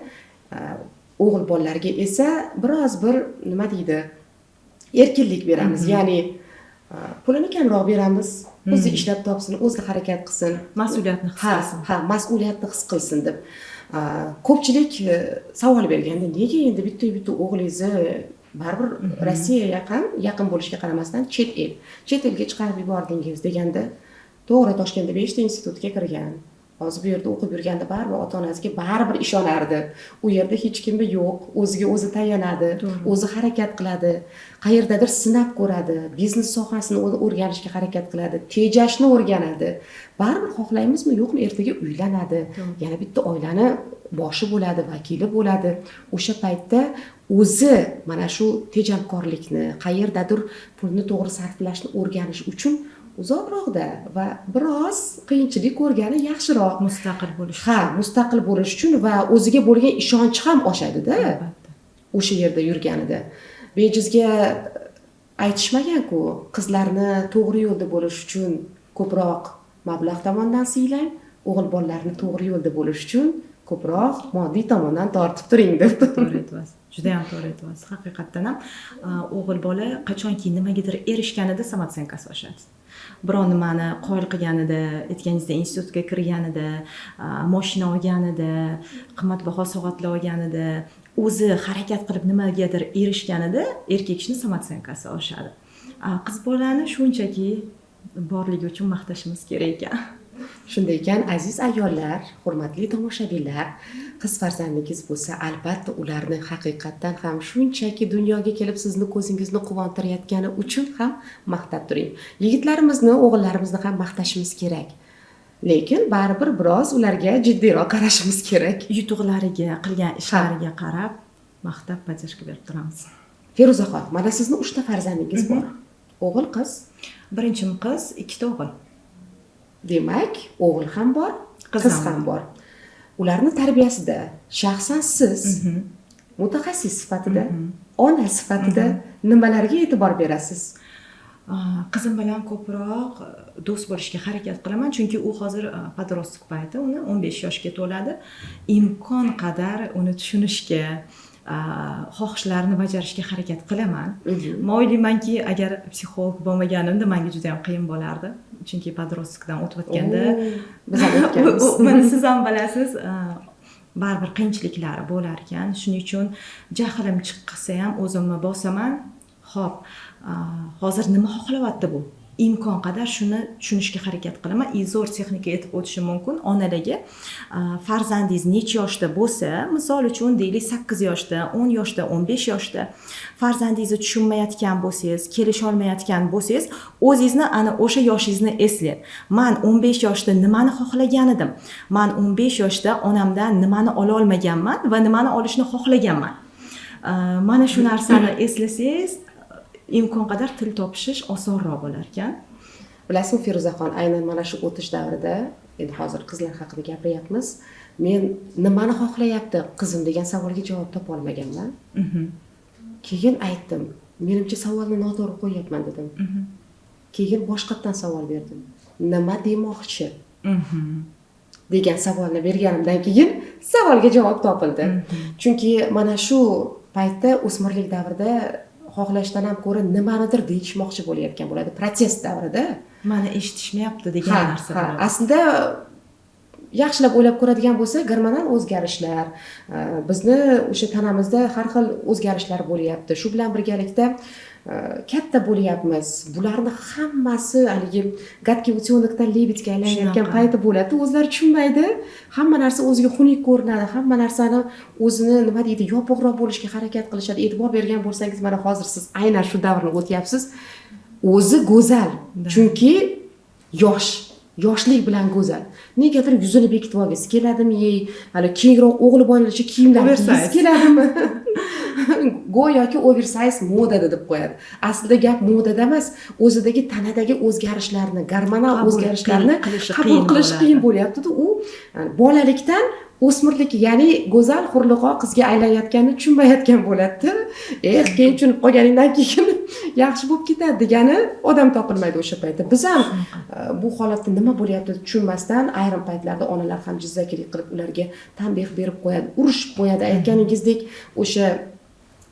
O'g'il bolalarga esa biroz bir nima deydi, erkinlik beramiz. Ya'ni pulini kamroq beramiz, o'zi ishlab topsin, o'zi harakat qilsin, mas'uliyatni his qilsin. Mas'uliyatni his qilsin deb. Ko'pchilik savol berganda, nega endi bitta o'g'lingizni baribir Rossiya yaqin bo'lishiga qaramasdan chet elga chiqarib yubordingiz deganda, to'g'ri, Toshkentda 5 ta institutga kirgan. Hozir bu yerda o'qib yurganda baribir ota-onasiga baribir ishonardi. U yerda hech kimi yo'q, o'ziga o'zi tayanadi, o'zi harakat qiladi, qayerdadir sinab ko'radi, biznes sohasini o'rganishga harakat qiladi, tejashni o'rganadi. Baribir xohlaymizmi, yo'qmi, ertaga uylanadi. Yana bitta oilani boshi bo'ladi, vakili bo'ladi. O'sha paytda o'zi mana shu tejamkorlikni, qayerdadir pulni to'g'ri sarflashni o'rganish uchun uzoqroqda va biroz qiyinchilik ko'rgani yaxshiroq. Mustaqil bo'lish. Mustaqil bo'lish uchun va o'ziga bo'lgan ishonchi ham oshadi-da. Albatta. O'sha yerda yurganida. Bejizga aytishmagan-ku, qizlarni to'g'ri yo'lda bo'lish uchun ko'proq mablag' tomondan siylang, o'g'il bolalarni to'g'ri yo'lda bo'lish uchun ko'proq moddiy tomondan tortib turing deb. To'g'ri aytyapsiz. Juda ham to'g'ri aytyapsiz. Haqiqatdan ham o'g'il bola qachonki nimagadir erishganida samotsenkasi oshadi. Biron nimani qoyil qilganida, aytganingizda institutga kirganida, mashina olganida, qimmatbaho soatlar olganida, o'zi harakat qilib nimagadir erishganida erkak kishining samotsenkasi oshadi. Qiz bolani shunchaki borligi uchun maqtashimiz kerak ekan. Shunday ekan, aziz ayollar, hurmatli tomoshabinlar, qiz farzandingiz bo'lsa, albatta ularni haqiqatdan ham shunchaki dunyoga kelib sizni ko'zingizni quvontirayotgani uchun ham maqtab turing. Yigitlarimizni, o'g'illarimizni ham maqtashimiz kerak. lekin baribir biroz ularga jiddiyroq qarashimiz kerak. Yutuqlariga, qilgan ishlariga qarab maqtab поддержка berib turamiz. Feruzaxon, mana sizni 3 ta farzandingiz bor. O'g'il, qiz. Birinchim qiz, ikkita o'g'il. Demak, o'g'il ham bor, Qiz qiz ham ham bor. Ularni tarbiyasida shaxsan siz mutaxassis sifatida, ona sifatida nimalarga e'tibor berasiz? Qizim bilan ko'proq do'st bo'lishga harakat qilaman, chunki u hozir podrostok payti, uni 15 yoshga to'ladi. Imkon qadar uni tushunishga, xohishlarini bajarishga harakat qilaman. Men o'ylaymanki, agar psixolog bo'lmaganimda menga juda ham qiyin bo'lardi. Chunki podrostokdan o'tib o'tganda biz ham o'tganmiz. Mana siz ham bilasiz, baribir qiyinchiliklari bo'lar ekan. Shuning uchun jahlim chiqsa ham o'zimni bosaman. Xo'p, hozir nima xohlayapti bu? Imkon qadar shuni tushunishga harakat qilaman. Zo'r texnika aytib o'tishim mumkin. Onalarga farzandingiz necha yoshda bo'lsa, misol uchun deylik 8 yoshda, 10 yoshda, 15 yoshda farzandingizni tushunmayotgan bo'lsangiz, kelisha olmayotgan bo'lsangiz, o'zingizni ana o'sha yoshingizni eslang. Men 15 yoshda nimani xohlagan edim? Men 15 yoshda onamdan nimani ola olmaganman va nimani olishni xohlaganman. Mana shu narsani eslasangiz, imkon qadar til topishish osonroq bo'lar ekan. Bilasizmi Feruzaxon, aynan mana shu o'tish davrida, endi hozir qizlar haqida gapiryapmiz. Men nimani xohlayapti qizim degan savolga javob topa olmaganman. Keyin aytdim, menimcha savolni noto'g'ri qo'yyapman dedim. Keyin boshqatdan savol berdim. Nima demoqchi? degan savolni berganimdan keyin savolga javob topildi. Chunki mana shu paytda o'smirlik davrida xohlashdan ham ko'ra nimanidir deyishmoqchi bo'layotgan bo'ladi. Protest davrida. Mani eshitishmayapti degan narsa bo'ladi. Aslida yaxshilab o'ylab ko'radigan bo'lsak, gormonal o'zgarishlar, bizni o'sha tanamizda har xil o'zgarishlar bo'lyapti. Shu bilan birgalikda katta bo'lyapmiz. Bularni hammasi haligi gadki utsionlikdan lebedga aylanayotgan payti bo'ladi. O'zlari tushunmaydi. Hamma narsa o'ziga xunuk ko'rinadi. Hamma narsani o'zini nima deydi, yopiqroq bo'lishga harakat qilishadi. E'tibor bergan bo'lsangiz, mana hozir siz aynan shu davrni o'tyapsiz. O'zi go'zal. Chunki yoshlik bilan go'zal. Negadir yuzini bekitib olgisi keladimi, hali kengroq o'g'li bolalarcha kiyimlar kiyib keladimi? Go'yoki oversize modada deb qo'yadi. Aslida gap modada emas, o'zidagi tanadagi o'zgarishlarni, gormonal o'zgarishlarni qabul qilish qiyin bo'lyapti-da. U bolalikdan o'smirlik, ya'ni go'zal hurliqo qizga aylanayotganini tushunmayotgan bo'ladi. Keyin tushunib qolganingdan keyin yaxshi bo'lib ketadi degani odam topilmaydi o'sha paytda. Biz ham bu holatda nima bo'lyapti tushunmasdan ayrim paytlarda onalar ham jizzakilik qilib ularga tanbeh berib qo'yadi, urishib qo'yadi. Aytganingizdek o'sha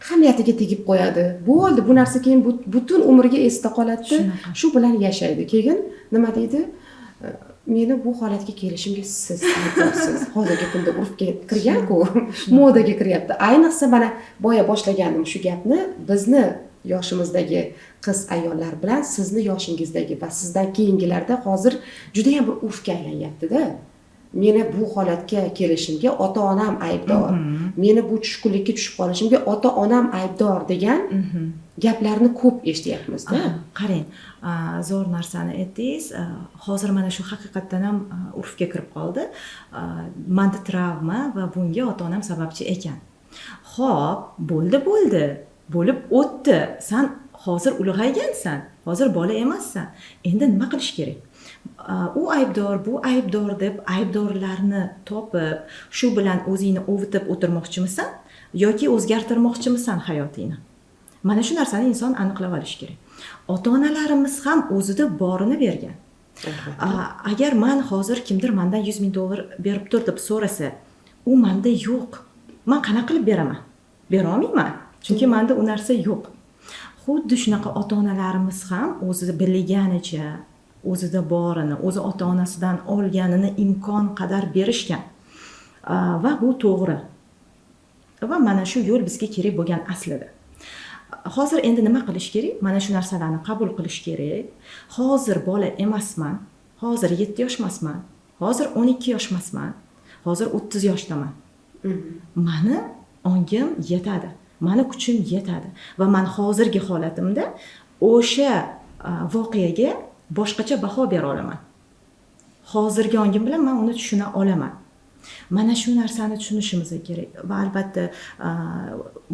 hamiyatiga tegib qo'yadi. Bo'ldi, bu narsa keyin butun umrga esda qoladi. Shu bilan yashaydi. Keyin nima deydi? Meni bu holatga kelishimga siz aybdorsiz. Hozirgi kunda urfga kirgan-ku, modaga kiryapti. Ayniqsa mana boya boshlagandim shu gapni, bizni yoshimizdagi qiz ayollar bilan sizni yoshingizdagi va sizdan keyingilarda hozir juda ham bir urfga aylanyapti-da. Meni bu holatga kelishimga ota-onam aybdor. Meni bu tushkunlikka tushib qolishimga ota-onam aybdor degan gaplarni ko'p eshityapmiz-da. Qarang, zo'r narsani aytdingiz. Hozir mana shu haqiqatdan ham urfga kirib qoldi. Menda travma va bunga ota-onam sababchi ekan. Xo'p, bo'ldi. Bo'lib o'tdi. Sen hozir ulg'aygansan. Hozir bola emassan. Endi nima qilish kerak? U aybdor, bu aybdor deb aybdorlarni topib, shu bilan o'zingni ovutib o'tirmoqchimisan yoki o'zgartirmoqchimisan hayotingni? Mana shu narsani inson aniqlab olish kerak. Ota-onalarimiz ham o'zida borini bergan. Agar men hozir kimdir mendan $100,000 berib tur deb so'rasa, u menda yo'q. Men qanaqa qilib beraman? Bera olmayman. Chunki menda u narsa yo'q. Xuddi shunaqa ota-onalarimiz ham o'zida bilganicha o'zida borini, o'zi ota-onasidan olganini imkon qadar berishgan. Va bu to'g'ri. Va mana shu yo'l bizga kerak bo'lgan aslida. Hozir endi nima qilish kerak? Mana shu narsalarni qabul qilish kerak. Hozir bola emasman. Hozir 7 yosh emasman. Hozir 12 yosh emasman. Hozir 30 yoshdaman. Mani ongim yetadi. Mani kuchim yetadi va men hozirgi holatimda o'sha voqeaga boshqacha baho bera olaman. hozirgi ongim bilan men uni tushuna olaman. Mana shu narsani tushunishimiz kerak va albatta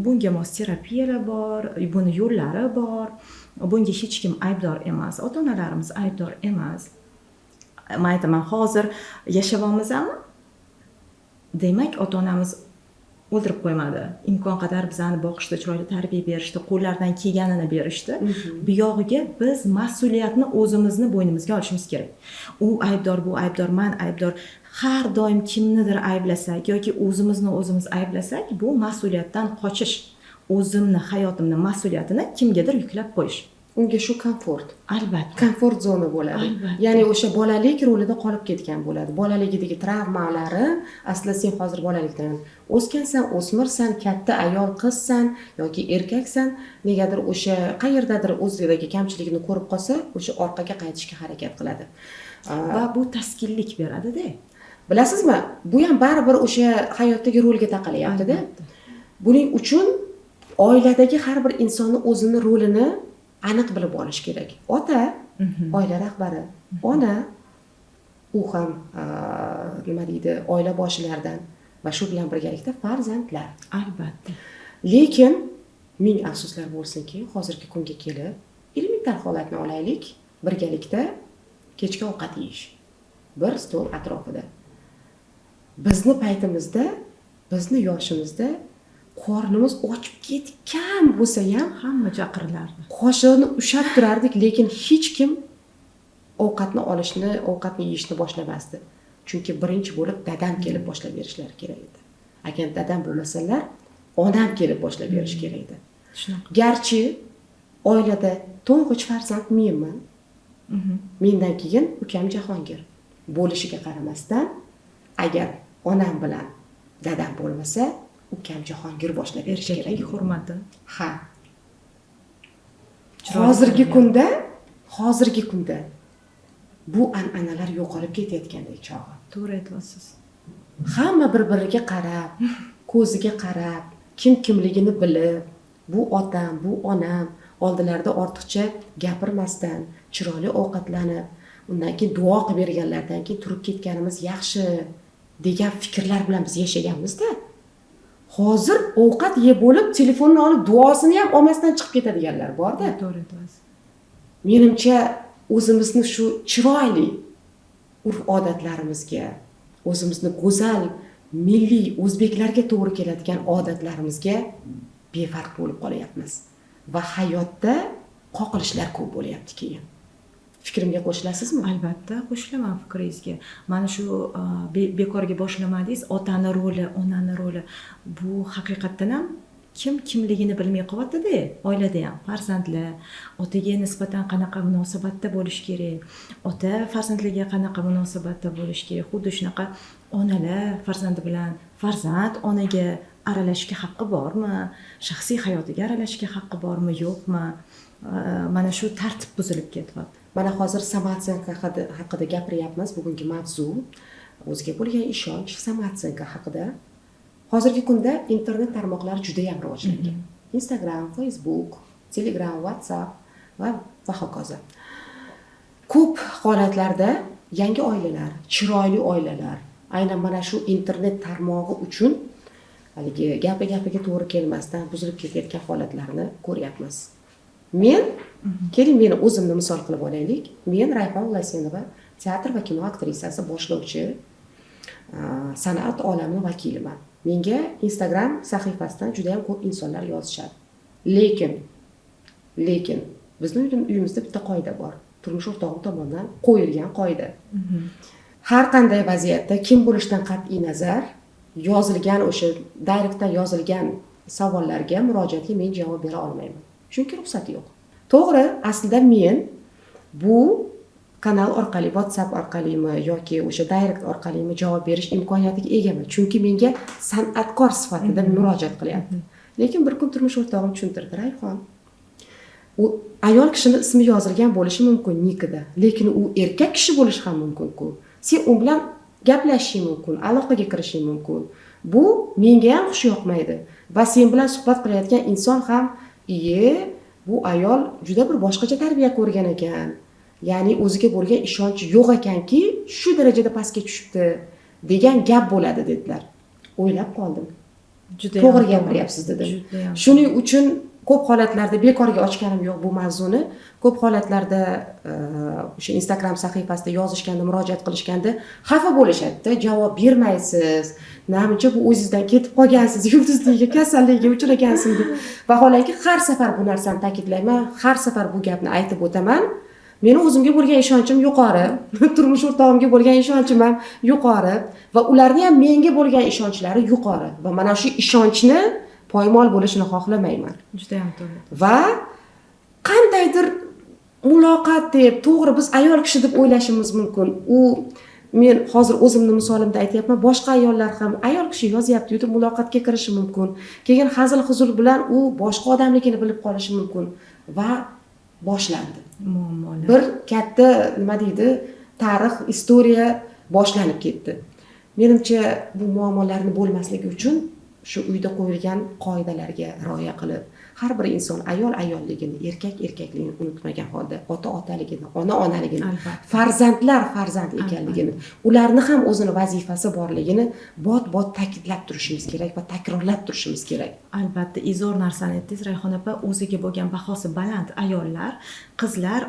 bunga mos terapiyalar bor, buni yo'llari bor. Bunga hech kim aybdor emas, ota-onalarimiz aybdor emas. Men aytaman, hozir yashayapmizmi? Demak, ota-onamiz o'ldirib qo'ymadi. Imkon qadar bizani boqishda, chiroyli tarbiya berishdi, qo'llaridan kelganini berishdi. Bu yog'iga biz mas'uliyatni o'zimizni bo'ynimizga olishimiz kerak. U aybdor, bu aybdor, men aybdor. Har doim kimnidir ayblasak yoki o'zimizni o'zimiz ayblasak, bu mas'uliyatdan qochish. O'zimni, hayotimni mas'uliyatini kimgadir yuklab qo'yish. Unga shu komfort. Albatta. Komfort zona bo'ladi. Albatta. Ya'ni o'sha bolalik rolida qolib ketgan bo'ladi. Bolaligidagi travmalari aslida sen hozir bolalikdan o'sgansan, o'smirsan, katta ayol qizsan yoki erkaksan, negadir o'sha qayerdadir o'zidagi kamchilikni ko'rib qolsa, o'sha orqaga qaytishga harakat qiladi. Va bu taskinlik beradi-da. Bilasizmi? Bu ham baribir o'sha hayotdagi rolga taqalyapti-da. Buning uchun oiladagi har bir insonni o'zini rolini aniq bilib olish kerak. Ota oila rahbari, ona u ham nima deydi, oila boshilaridan va shu bilan birgalikda farzandlar. Albatta. Lekin ming afsuslar bo'lsinki, hozirgi kunga kelib elementar holatni olaylik, birgalikda kechki ovqat yeyish. Bir stol atrofida. Bizni paytimizda, bizni yoshimizda qornimiz ochib ketgan bo'lsa ham hamma chaqirilardi. Qoshiqni ushlab turardik, lekin hech kim ovqatni yeyishni boshlamasdi. Chunki birinchi bo'lib dadam kelib boshlab berishlari kerak edi. Agar dadam bo'lmasalar, onam kelib boshlab berish kerak edi. Shunaqa. Garchi oilada to'ng'ich farzand menman. Mendan keyin ukam Jahongir bo'lishiga qaramasdan, agar onam bilan dadam bo'lmasa, ukam Jahongir boshlab berish kerak. Erkaklik hurmati. Ha. Hozirgi kunda bu an'analar yo'qolib ketayotgandek chog'i. To'g'ri aytyapsiz. Hamma bir-biriga qarab, ko'ziga qarab, kimligini bilib, bu otam, bu onam oldilarida ortiqcha gapirmasdan, chiroyli ovqatlanib, undan keyin duo qilib berganlardan keyin turib ketganimiz yaxshi degan fikrlar bilan biz yashaganmiz-da. Hozir ovqat yeb bo'lib, telefonni olib duosini ham olmasdan chiqib ketadiganlar bor-da. To'g'ri aytyapsiz. Menimcha o'zimizni shu chiroyli urf-odatlarimizga, o'zimizni go'zal milliy o'zbeklarga to'g'ri keladigan odatlarimizga befarq bo'lib qolyapmiz va hayotda qoqilishlar ko'p bo'lyapti keyin. Fikrimga qo'shilasizmi? Albatta, qo'shilaman fikringizga. Mana shu bekorga boshlamadingiz, otani roli, onani roli. Bu haqiqatdan ham kimligini bilmay qolyapti-da, oilada ham farzandlar otaga nisbatan qanaqa munosabatda bo'lish kerak, ota farzandlarga qanaqa munosabatda bo'lish kerak. Xuddi shunaqa onalar farzandi bilan farzand onaga aralashishga haqqi bormi, shaxsiy hayotiga aralashishga haqqi bormi, yo'qmi? Mana shu tartib buzilib ketyapti. Mana hozir samootsyenka haqida gapiryapmiz. Bugungi mavzu o'ziga bo'lgan ishonch, samootsyenka haqida. Hozirgi kunda internet tarmoqlari juda ham rivojlangan. Instagram, Facebook, Telegram, WhatsApp va hokazo. Ko'p holatlarda yangi oilalar, chiroyli oilalar aynan mana shu internet tarmog'i uchun haligi gapiga to'g'ri kelmasdan buzilib ketayotgan holatlarni ko'ryapmiz. Keling meni o'zimni misol qilib olaylik. Men Rayhon Ulasenova, teatr va kino aktrisasi, boshlovchi, san'at olamining vakiliman. Menga Instagram sahifasidan juda ham ko'p insonlar yozishadi. Lekin bizning uyimizda bitta qoida bor. Turmush o'rtog'im tomonidan qo'yilgan qoida. Har qanday vaziyatda kim bo'lishidan qat'iy nazar yozilgan o'sha direktdan yozilgan savollarga, murojaatga men javob bera olmayman. Chunki ruxsati yo'q. To'g'ri, aslida men bu kanal orqali, WhatsApp orqalimi yoki o'sha direct orqalimi javob berish imkoniyatiga egaman. Chunki menga san'atkor sifatida murojaat qilyapti. Lekin bir kun turmush o'rtog'im tushuntirdi, Rayhon. U ayol kishining ismi yozilgan bo'lishi mumkin nikida, lekin u erkak kishi bo'lishi ham mumkin-ku. Sen u bilan gaplashishing mumkin, aloqaga kirishing mumkin. Bu menga ham xush yoqmaydi va sen bilan suhbat qilayotgan inson ham bu ayol juda bir boshqacha tarbiya ko'rgan ekan. ya'ni o'ziga bo'lgan ishonchi yo'q ekanki shu darajada pastga tushibdi degan gap bo'ladi dedilar. O'ylab qoldim. To'g'ri gapiryapsiz dedim. Shuning uchun ko'p holatlarda bekorga ochganim yo'q bu mavzuni. Ko'p holatlarda o'sha Instagram sahifasida yozishganda, murojaat qilishganda xafa bo'lishadi-da, javob bermaysiz. Namuncha bu o'zingizdan ketib qolgansiz, yulduzligiga, kasalligiga uchragansiz deb. Vaholanki har safar bu narsani ta'kidlayman, har safar bu gapni aytib o'taman. Meni o'zimga bo'lgan ishonchim yuqori, turmush o'rtog'imga bo'lgan ishonchim ham yuqori va ularning ham menga bo'lgan ishonchlari yuqori va mana shu ishonchni poymol bo'lishini xohlamayman. Juda ham to'g'ri. Va qandaydir muloqot deb, to'g'ri biz ayol kishi deb o'ylashimiz mumkin. Men hozir o'zimni misolimda aytyapman, boshqa ayollar ham ayol kishi yozyapti, deb muloqotga kirishi mumkin. Keyin hazil-huzul bilan u boshqa odamligini bilib qolishi mumkin va boshlandi. Muammolar. Bir katta nima deydi, tarix, istoriya boshlanib ketdi. Menimcha bu muammolarni bo'lmasligi uchun shu uyda qo'yilgan qoidalarga rioya qilib, har bir inson ayol ayolligini, erkak erkakligini unutmagan holda, ota otaligini, ona onaligini, farzandlar farzand ekanligini, ularni ham o'zini vazifasi borligini bot-bot ta'kidlab turishimiz kerak va takrorlab turishimiz kerak. Albatta, zo'r narsani aytdingiz Rayhon opa. O'ziga bo'lgan bahosi baland ayollar, qizlar,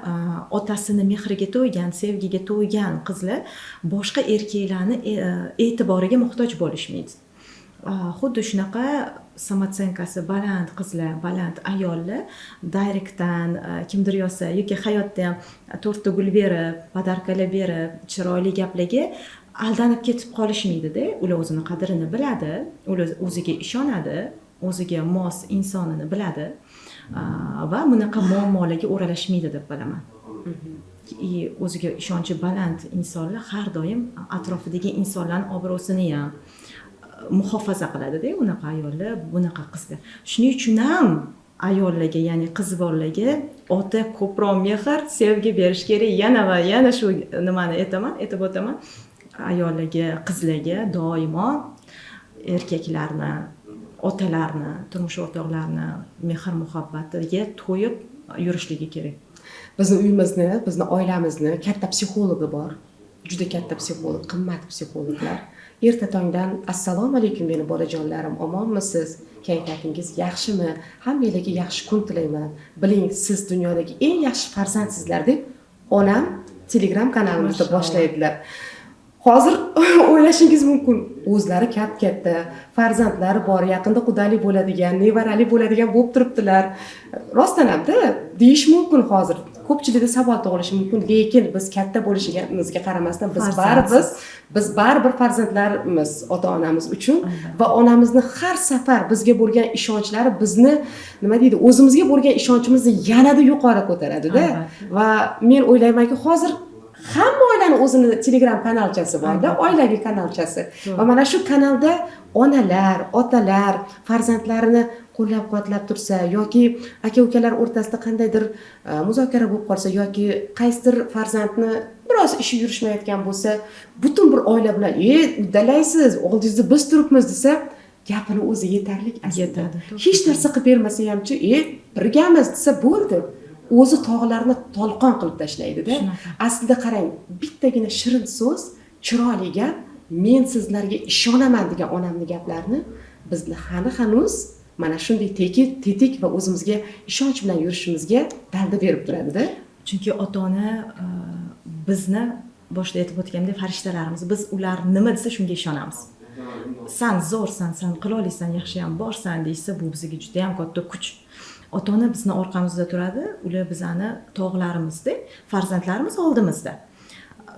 otasini mehriga to'ygan, sevgiga to'ygan qizlar boshqa erkaklarni e'tiboriga muhtoj bo'lishmaydi. Xuddi shunaqa samotsenkasi baland qizlar, baland ayollar direktdan kimdir yozsa yoki hayotda ham to'rtta gul berib, podarkalar berib, chiroyli gaplarga aldanib ketib qolishmaydi-da. Ular o'zini qadrini biladi, ular o'ziga ishonadi, o'ziga mos insonini biladi va bunaqa muammolarga o'ralashmaydi deb bilaman. O'ziga ishonchi baland insonlar har doim atrofidagi insonlarning obro'sini ham muhofaza qiladi-da, unaqa ayollar, bunaqa qizlar. Shuning uchun ham ayollarga, ya'ni qiz bolalarga ota ko'proq mehr, sevgi berish kerak. Yana va yana shu nimani aytib o'taman. Ayollarga, qizlarga doimo erkaklarni, otalarni, turmush o'rtoqlarini mehr muhabbatiga to'yib yurishligi kerak. Bizni uyimizni, bizni oilamizni katta psixologi bor. Juda katta psixolog, qimmat psixologlar. Erta tongdan assalomu alaykum meni bolajonlarim, omonmisiz? Kayfiyatingiz yaxshimi? Hammangizga yaxshi kun tilayman. Biling, siz dunyodagi eng yaxshi farzandsizlar deb onam Telegram kanalimizda boshlaydilar. Hozir o'ylashingiz mumkin, o'zlari katta farzandlari bor, yaqinda qudali bo'ladigan, nevarali bo'ladigan bo'lib turibdilar. Rostdan hamda deyish mumkin hozir. Ko'pchilikda savol tug'ilishi mumkin, lekin biz katta bo'lishimizga qaramasdan biz baribir farzandlarimiz ota-onamiz uchun va onamizni har safar bizga bo'lgan ishonchlari bizni nima deydi, o'zimizga bo'lgan ishonchimizni yanada yuqori ko'taradi-da. Va men o'ylaymanki, hozir hamma oilani o'zini Telegram kanalchasi bor-da, oilaviy kanalchasi. Va mana shu kanalda onalar, otalar farzandlarini qo'llab-quvvatlab tursa yoki aka-ukalar o'rtasida qandaydir muzokara bo'lib qolsa yoki qaysidir farzandni biroz ishi yurishmayotgan bo'lsa, butun bir oila bilan, uddalaysiz, oldingizda biz turibmiz desa, gapini o'zi yetarlik aslida. Hech narsa qilib bermasa hamchi, birgamiz desa bo'ldi. O'zi tog'larni tolqon qilib tashlaydi-da. Aslida qarang, bittagina shirin so'z, chiroyli gap, men sizlarga ishonaman degan onamning gaplarini bizni hanuz mana shunday tetik va o'zimizga ishonch bilan yurishimizga dalda berib turadi-da. Chunki ota-ona bizni boshida aytib o'tgandek farishtalarimiz, biz ular nima desa shunga ishonamiz. Sen zo'rsan, sen qila olasan, yaxshi ham borsan deysa, bu bizga juda ham katta kuch. Ota-ona bizni orqamizda turadi, ular bizani tog'larimizda, farzandlarimiz oldimizda.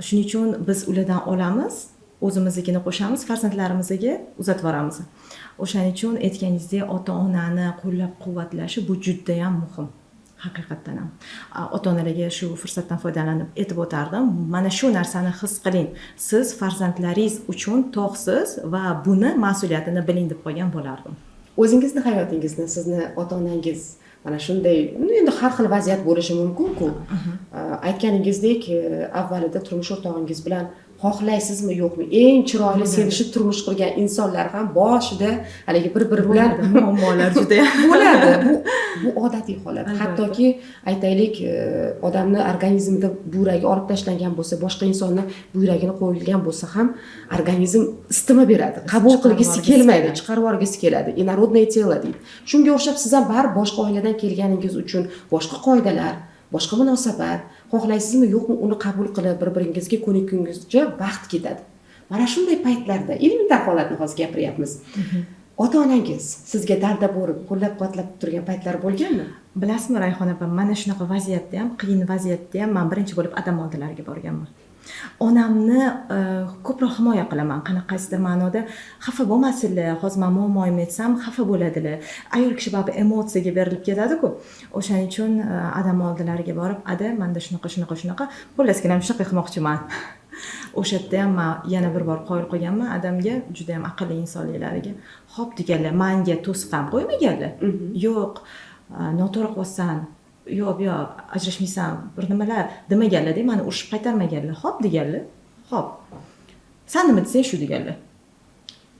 Shuning uchun biz ulardan olamiz, o'zimiznikini qo'shamiz, farzandlarimizga uzatib yuboramiz. O'shaning uchun aytganingizdek, ota-onani qo'llab-quvvatlashi bu juda ham muhim. Haqiqatan ham. Ota-onalarga shu fursatdan foydalanib aytib o'tardim. Mana shu narsani his qiling. Siz farzandlaringiz uchun tog'siz va buni mas'uliyatini biling deb qo'ygan bo'lardim. O'zingizni hayotingizni, sizni ota-onangiz mana shunday, endi har xil vaziyat bo'lishi mumkin-ku. Aytganingizdek, avvalida turmush o'rtog'ingiz bilan xohlaysizmi yo'qmi, eng chiroyli sevishib turmush qurgan insonlar ham boshida haligi bir-biri bilan muammolar juda bo'ladi. Bu odatiy holat. Hattoki aytaylik, odamni organizmida buyragi olib tashlangan bo'lsa, boshqa insonni buyragini qo'yilgan bo'lsa ham organizm isitma beradi. Qabul qilgisi kelmaydi, chiqarib yuborgisi keladi. Inородное тело deydi. Shunga o'xshab siz ham baribir boshqa oiladan kelganingiz uchun boshqa qoidalar, boshqa munosabat, xohlaysizmi yo'qmi uni qabul qilib bir-biringizga ko'nikungizcha vaqt ketadi. Mana shunday paytlarda elementar holatni hozir gapiryapmiz. Ota-onangiz sizga dalda bo'lib, qo'llab-quvvatlab turgan paytlar bo'lganmi? Bilasizmi Rayhon opa, mana shunaqa vaziyatda ham, qiyin vaziyatda ham men birinchi bo'lib adam oldilariga borganman. Onamni ko'proq himoya qilaman, qanaqasidir ma'noda xafa bo'lmasinlar, hozir men muammoyimni aytsam xafa bo'ladilar. Ayol kishi baribir emotsiyaga berilib ketadi-ku. O'shaning uchun adam oldilariga borib, "Ada, menda shunaqa, xullas-kelam shunaqa qilmoqchiman." O'sha yerda ham men yana bir bor qoyil qo'yganman adamga, juda ham aqlli insonliklariga. "Xo'p" deganlar, menga to'siq ham qo'ymaganlar. "Yo'q, noto'g'ri qilyapsan. Yo'q, ajrashmaysan, bir nimalar" demaganlar-da, meni urishib qaytarmaganlar. "Xo'p" deganlar. "Xo'p. Sen nima desang shu" deganlar.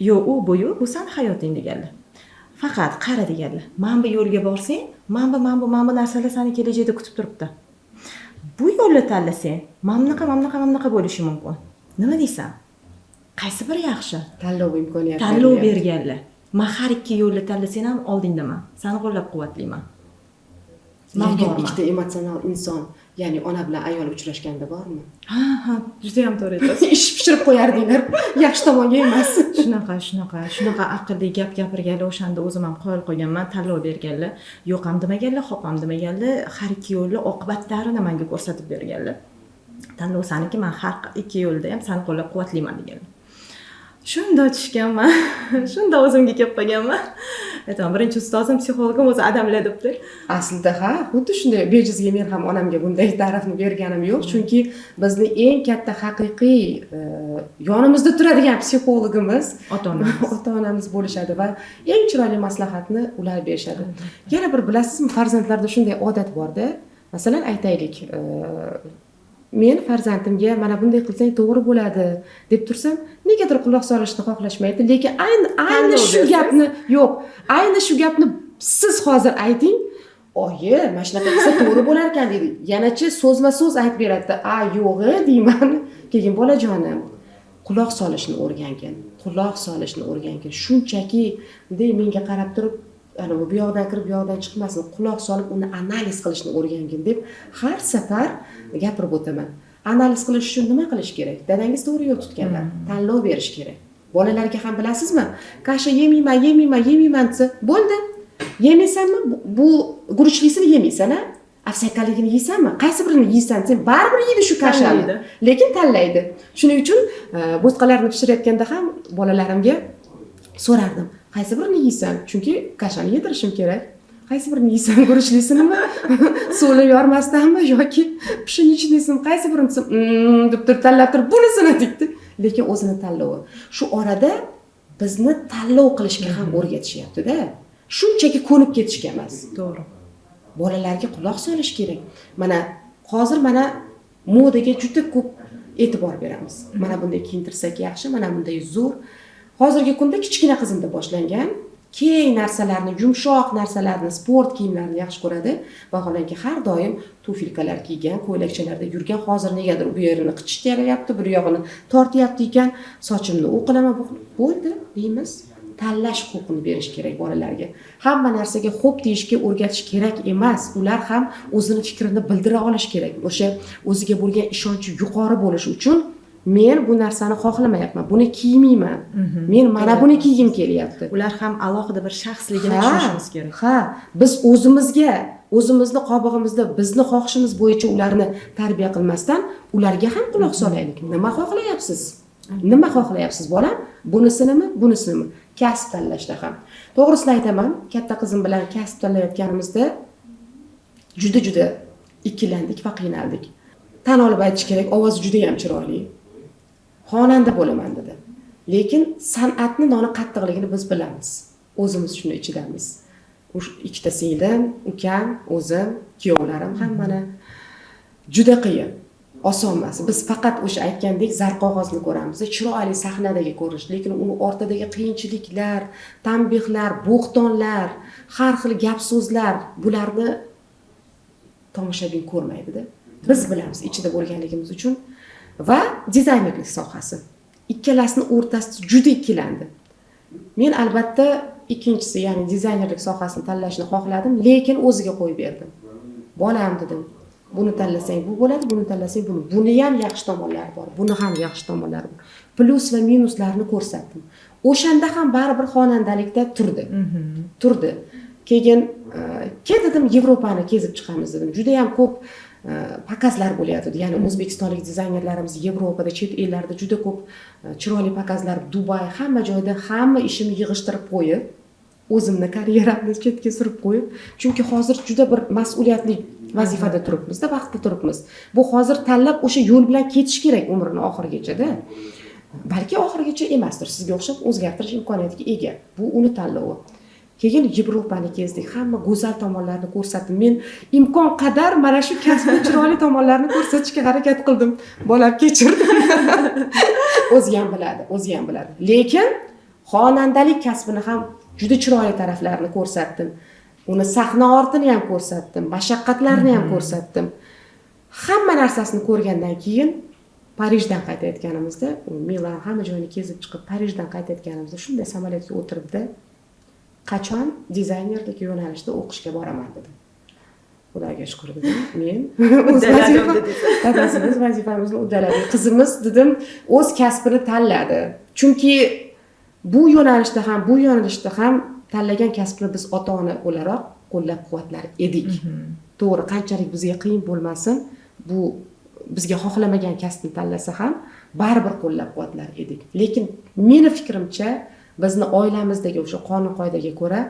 "Yo'q, bu sen hayoting" deganlar. "Faqat qara" deganlar. "Men bu yo'lga borsang, men bu narsalar seni kelajakda kutib turibdi. Bu yo'lni tanlasang, mana bo'lishi mumkin. Nima deysan? Qaysi biri yaxshi?" Tanlov imkoniyati. Tanlov berganlar. "Men har ikki yo'lni tanlasang ham oldingdaman. Seni qo'llab-quvvatlayman." Lekin ikkita emotsional inson, ya'ni ona bilan ayol uchrashganda bormi? Ha, juda ham to'g'ri aytasiz. Ish pishirib qo'yardinglar, yaxshi tomonga emas. Shunaqa aqlli gap gapirganlar, o'shanda o'zim ham qoyil qo'yganman, tanlov berganlar. Yo'q ham demaganlar, xo'p ham demaganlar, har ikki yo'lni oqibatlarini menga ko'rsatib berganlar. "Tanlov saniki, men har ikki yo'lda ham seni qo'llab-quvvatlayman" deganlar. Shunda tushganman. Shunda o'zimga kelib qolganman. Aytaman, birinchi ustozim, psixologim o'zi adamlar debdi. Aslida xuddi shunday bejizga men ham onamga bunday ta'rifni berganim yo'q, chunki bizni eng katta haqiqiy yonimizda turadigan psixologimiz ota-onamiz bo'lishadi va eng chiroyli maslahatni ular berishadi. Yana bir bilasizmi, farzandlarda shunday odat borda. Masalan, aytaylik, men farzandimga mana bunday qilsang to'g'ri bo'ladi deb tursam, negadir quloq solishni xohlashmaydi, lekin ayni shu gapni siz hozir ayting, "Oyi, mana shunaqa qilsa to'g'ri bo'lar ekan" deydi. Yanachi so'zma-so'z aytib beradi. "Yo'g'i" deyman. Keyin bolajonim, quloq solishni o'rgangin. Shunchaki bunday menga qarab turib, bu yoqdan kirib, bu yoqdan chiqmasin, quloq solib uni analiz qilishni o'rgangin deb har safar gapirib o'taman. Analiz qilish uchun nima qilish kerak? Dadangiz to'g'ri yo'l tutganlar. Tanlov berish kerak. Bolalarga ham bilasizmi? Kasha yemayman desa, bo'ldi. Yemaysanmi? Bu guruchlisini yemaysan-a? Afsakaligini yeysanmi? Qaysi birini yeysan? Sen baribir yeydi shu kashani. Lekin tanlaydi. Shuning uchun bo'tqalarni pishirayotganda ham bolalarimga so'rardim. Qaysi birini yeysan? Chunki kashani yedirishim kerak. Qaysi birini yeysan? Guruchlisinimi? Suvni yormasdanmi yoki pishinichnisimi? Qaysi birini deb turib tanlab turib bunisini deydi. Lekin o'zini tanlovi. Shu orada bizni tanlov qilishga ham o'rgatishyapti-da. Shunchaki ko'nib ketishga emas. To'g'ri. Bolalarga quloq solish kerak. Hozir modaga juda ko'p e'tibor beramiz. Mana bunday kiyintirsak yaxshi, mana bunday zo'r. Hozirgi kunda kichkina qizimda boshlangan, keng narsalarni, yumshoq narsalarni, sport kiyimlarini yaxshi ko'radi. Vaholanki har doim tufilkalar kiygan, ko'ylakchalarda yurgan, hozir negadir bu yerini qichityapti, bir yog'ini tortyapti ekan, sochimni o'qilaman, bo'ldi deymiz. Tanlash huquqini berish kerak bolalarga. Hamma narsaga xo'p deyishga o'rgatish kerak emas. Ular ham o'zini fikrini bildira olish kerak. O'sha o'ziga bo'lgan ishonchi yuqori bo'lishi uchun men bu narsani xohlamayapman, buni kiymayman. Men mana buni kiygim kelyapti. Ular ham alohida bir shaxsligini tushunishimiz kerak. Biz o'zimizni qobig'imizda bizni xohishimiz bo'yicha ularni tarbiya qilmasdan, ularga ham quloq solaylik. Nima xohlayapsiz bolam? Bunisini? Kasb tanlashda ham. To'g'risini aytaman, katta qizim bilan kasb tanlayotganimizda juda ikkilandik va qiynaldik. Tan olib aytish kerak, ovozi juda ham chiroyli. Xonanda bo'laman dedi. Lekin san'atni noni qattiqligini biz bilamiz. O'zimiz shuni ichidamiz. Ikkita singlim, ukam, o'zim, kuyovlarim hammani juda qiyin. oson emas. Biz faqat o'sha aytgandek zarqog'ozni ko'ramiz, chiroyli sahnadagi ko'rinish, lekin uni ortidagi qiyinchiliklar, tanbehlar, bo'xtonlar, har xil gap so'zlar, bularni tomoshabin ko'rmaydi-da. Biz bilamiz ichida bo'lganligimiz uchun va dizaynerlik sohasi. Ikkalasini o'rtasida juda ikkilandi. Men albatta ikkinchisi, ya'ni dizaynerlik sohasini tanlashni xohladim, lekin o'ziga qo'yib berdim. Bolam dedim, buni tanlasang bu bo'ladi, buni tanlasang buni. Buni ham yaxshi tomonlari bor, buni ham yaxshi tomonlari bor. Plus va minuslarni ko'rsatdim. O'shanda ham baribir xonandalikda turdi. Keyin dedim Yevropani kezib chiqamiz dedim. Juda ham ko'p pakazlar bo'lyapti. Ya'ni o'zbekistonlik dizaynerlarimiz Yevropada, chet ellarda juda ko'p chiroyli pakazlar, Dubay, hamma joyda hamma ishimni yig'ishtirib qo'yib, o'zimni karyeramni chetga surib qo'yib, chunki hozir juda bir mas'uliyatli vazifada turibmiz-da, vaqtda turibmiz. Bu hozir tanlab o'sha yo'l bilan ketish kerak umrining oxirigacha-da. Balki oxirigacha emasdir, sizga o'xshab o'zgartirish imkoniyatiga ega. Bu uni tanlovi. Keyin Yevropani kezdik, hamma go'zal tomonlarini ko'rsatdim. Men imkon qadar mana shu kasbning chiroyli tomonlarini ko'rsatishga harakat qildim. Bolam kechir. O'zi ham biladi. Lekin xonandalik kasbini ham juda chiroyli taraflarini ko'rsatdim. Uni sahna ortini ham ko'rsatdim, mashaqqatlarni ham ko'rsatdim. Hamma narsasini ko'rgandan keyin Parijdan qaytayotganimizda, Milan hamma joyini kezib chiqib Parijdan qaytayotganimizda shunday samolyotga o'tiribdi. Qachon dizaynerlik yo'nalishida o'qishga boraman dedim. Xudoga shukr dedim. Men o'z vazifamizni uddaladik. Qizimiz dedim o'z kasbini tanladi. Chunki bu yo'nalishda ham tanlagan kasbni biz ota-ona o'laroq qo'llab-quvvatlar edik. To'g'ri, qanchalik bizga qiyin bo'lmasin, bu bizga xohlamagan kasbni tanlasa ham baribir qo'llab-quvvatlar edik. Lekin meni fikrimcha bizni oilamizdagi o'sha qonun-qoidaga ko'ra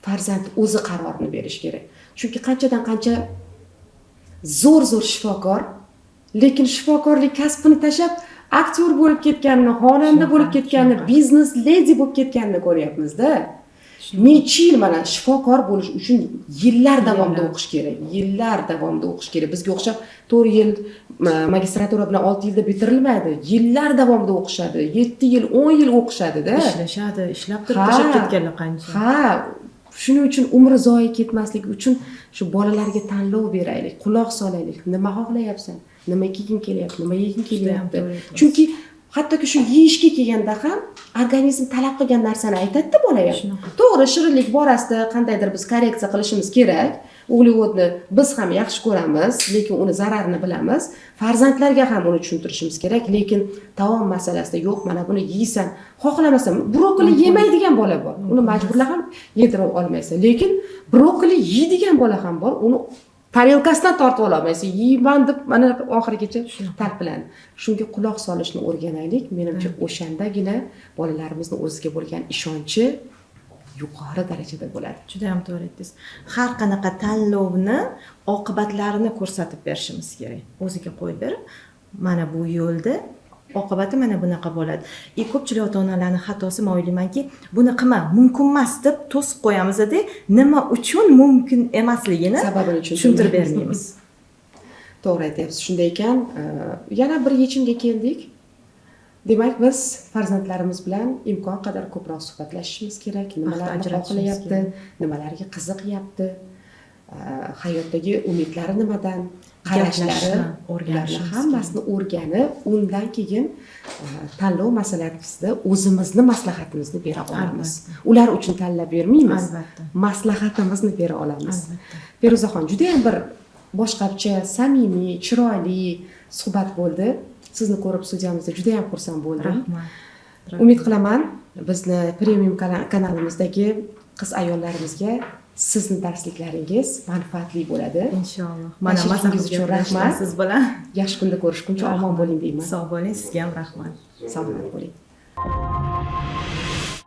farzand o'zi qarorini berish kerak. Chunki qancha zo'r shifokor, lekin shifokorlik kasbini tashab aktyor bo'lib ketganini, xonanda bo'lib ketganini, biznes ledi bo'lib ketganini ko'ryapmiz-da. Necha yil mana shifokor bo'lish uchun yillar davomida o'qish kerak. Bizga o'xshab 4 yil magistratura bilan 6 yilda bitirilmaydi. Yillar davomida o'qishadi. 7 yil, 10 yil o'qishadi-da. Ishlashadi, ishlab turib tashab ketganlar qancha. Shuning uchun umri zoyi ketmasligi uchun shu bolalarga tanlov beraylik, quloq solaylik. Nima xohlayapsan? Nima kiyging kelyapti? Nima yeging kelyapti? Chunki hattoki shu yeyishga kelganda ham organizm talab qilgan narsani aytadi-da bola ham. To'g'ri, shirinlik borasida qandaydir biz korreksiya qilishimiz kerak. Uglevodni biz ham yaxshi ko'ramiz, lekin uni zararini bilamiz. Farzandlarga ham uni tushuntirishimiz kerak, lekin taom masalasida yo'q, mana buni yeysan, xohlamasam brokoli yemaydigan bola bor. Uni majburlab ham yedirib olmaysan, lekin brokoli yeydigan bola ham bor. Uni tarelkasidan tortib olmaysan, yeyman deb mana oxirigacha talpiladi. Shunga quloq solishni o'rganaylik. Menimcha o'shandagina bolalarimizni o'ziga bo'lgan ishonchi yuqori darajada bo'ladi. Juda ham to'g'ri aytdingiz. Har qanaqa tanlovni oqibatlarini ko'rsatib berishimiz kerak. O'ziga qo'yib berib, mana bu yo'lda oqibati mana bunaqa bo'ladi. Ko'pchilik ota-onalarning xatosi, men o'ylaymanki, buni qilma, mumkin emas deb to'sib qo'yamiz-da, nima uchun mumkin emasligini sababini tushuntirib bermaymiz. To'g'ri aytyapsiz. Shunday ekan, yana bir yechimga keldik. Demak, biz farzandlarimiz bilan imkon qadar ko'proq suhbatlashishimiz kerak. Nimalarni xohlayapti, nimalarga qiziqyapti, hayotdagi umidlari nimadan, qarashlari, ularni hammasini o'rganib, undan keyin tanlov masalasida o'zimizni maslahatimizni bera olamiz. Ular uchun tanlab bermaymiz, maslahatimizni bera olamiz. Feruzaxon, juda ham bir boshqacha, samimiy, chiroyli suhbat bo'ldi. Sizni ko'rib studiyamizda juda ham xursand bo'ldim. Rahmat. Umid qilaman, bizni premium kanalimizdagi qiz ayollarimizga sizni darsliklaringiz manfaatli bo'ladi. Inshaalloh. Mana maslahatingiz uchun rahmat. Siz bilan yaxshi kunda ko'rishguncha omon bo'ling deyman. Sog' bo'ling, sizga ham rahmat. Salomat bo'ling.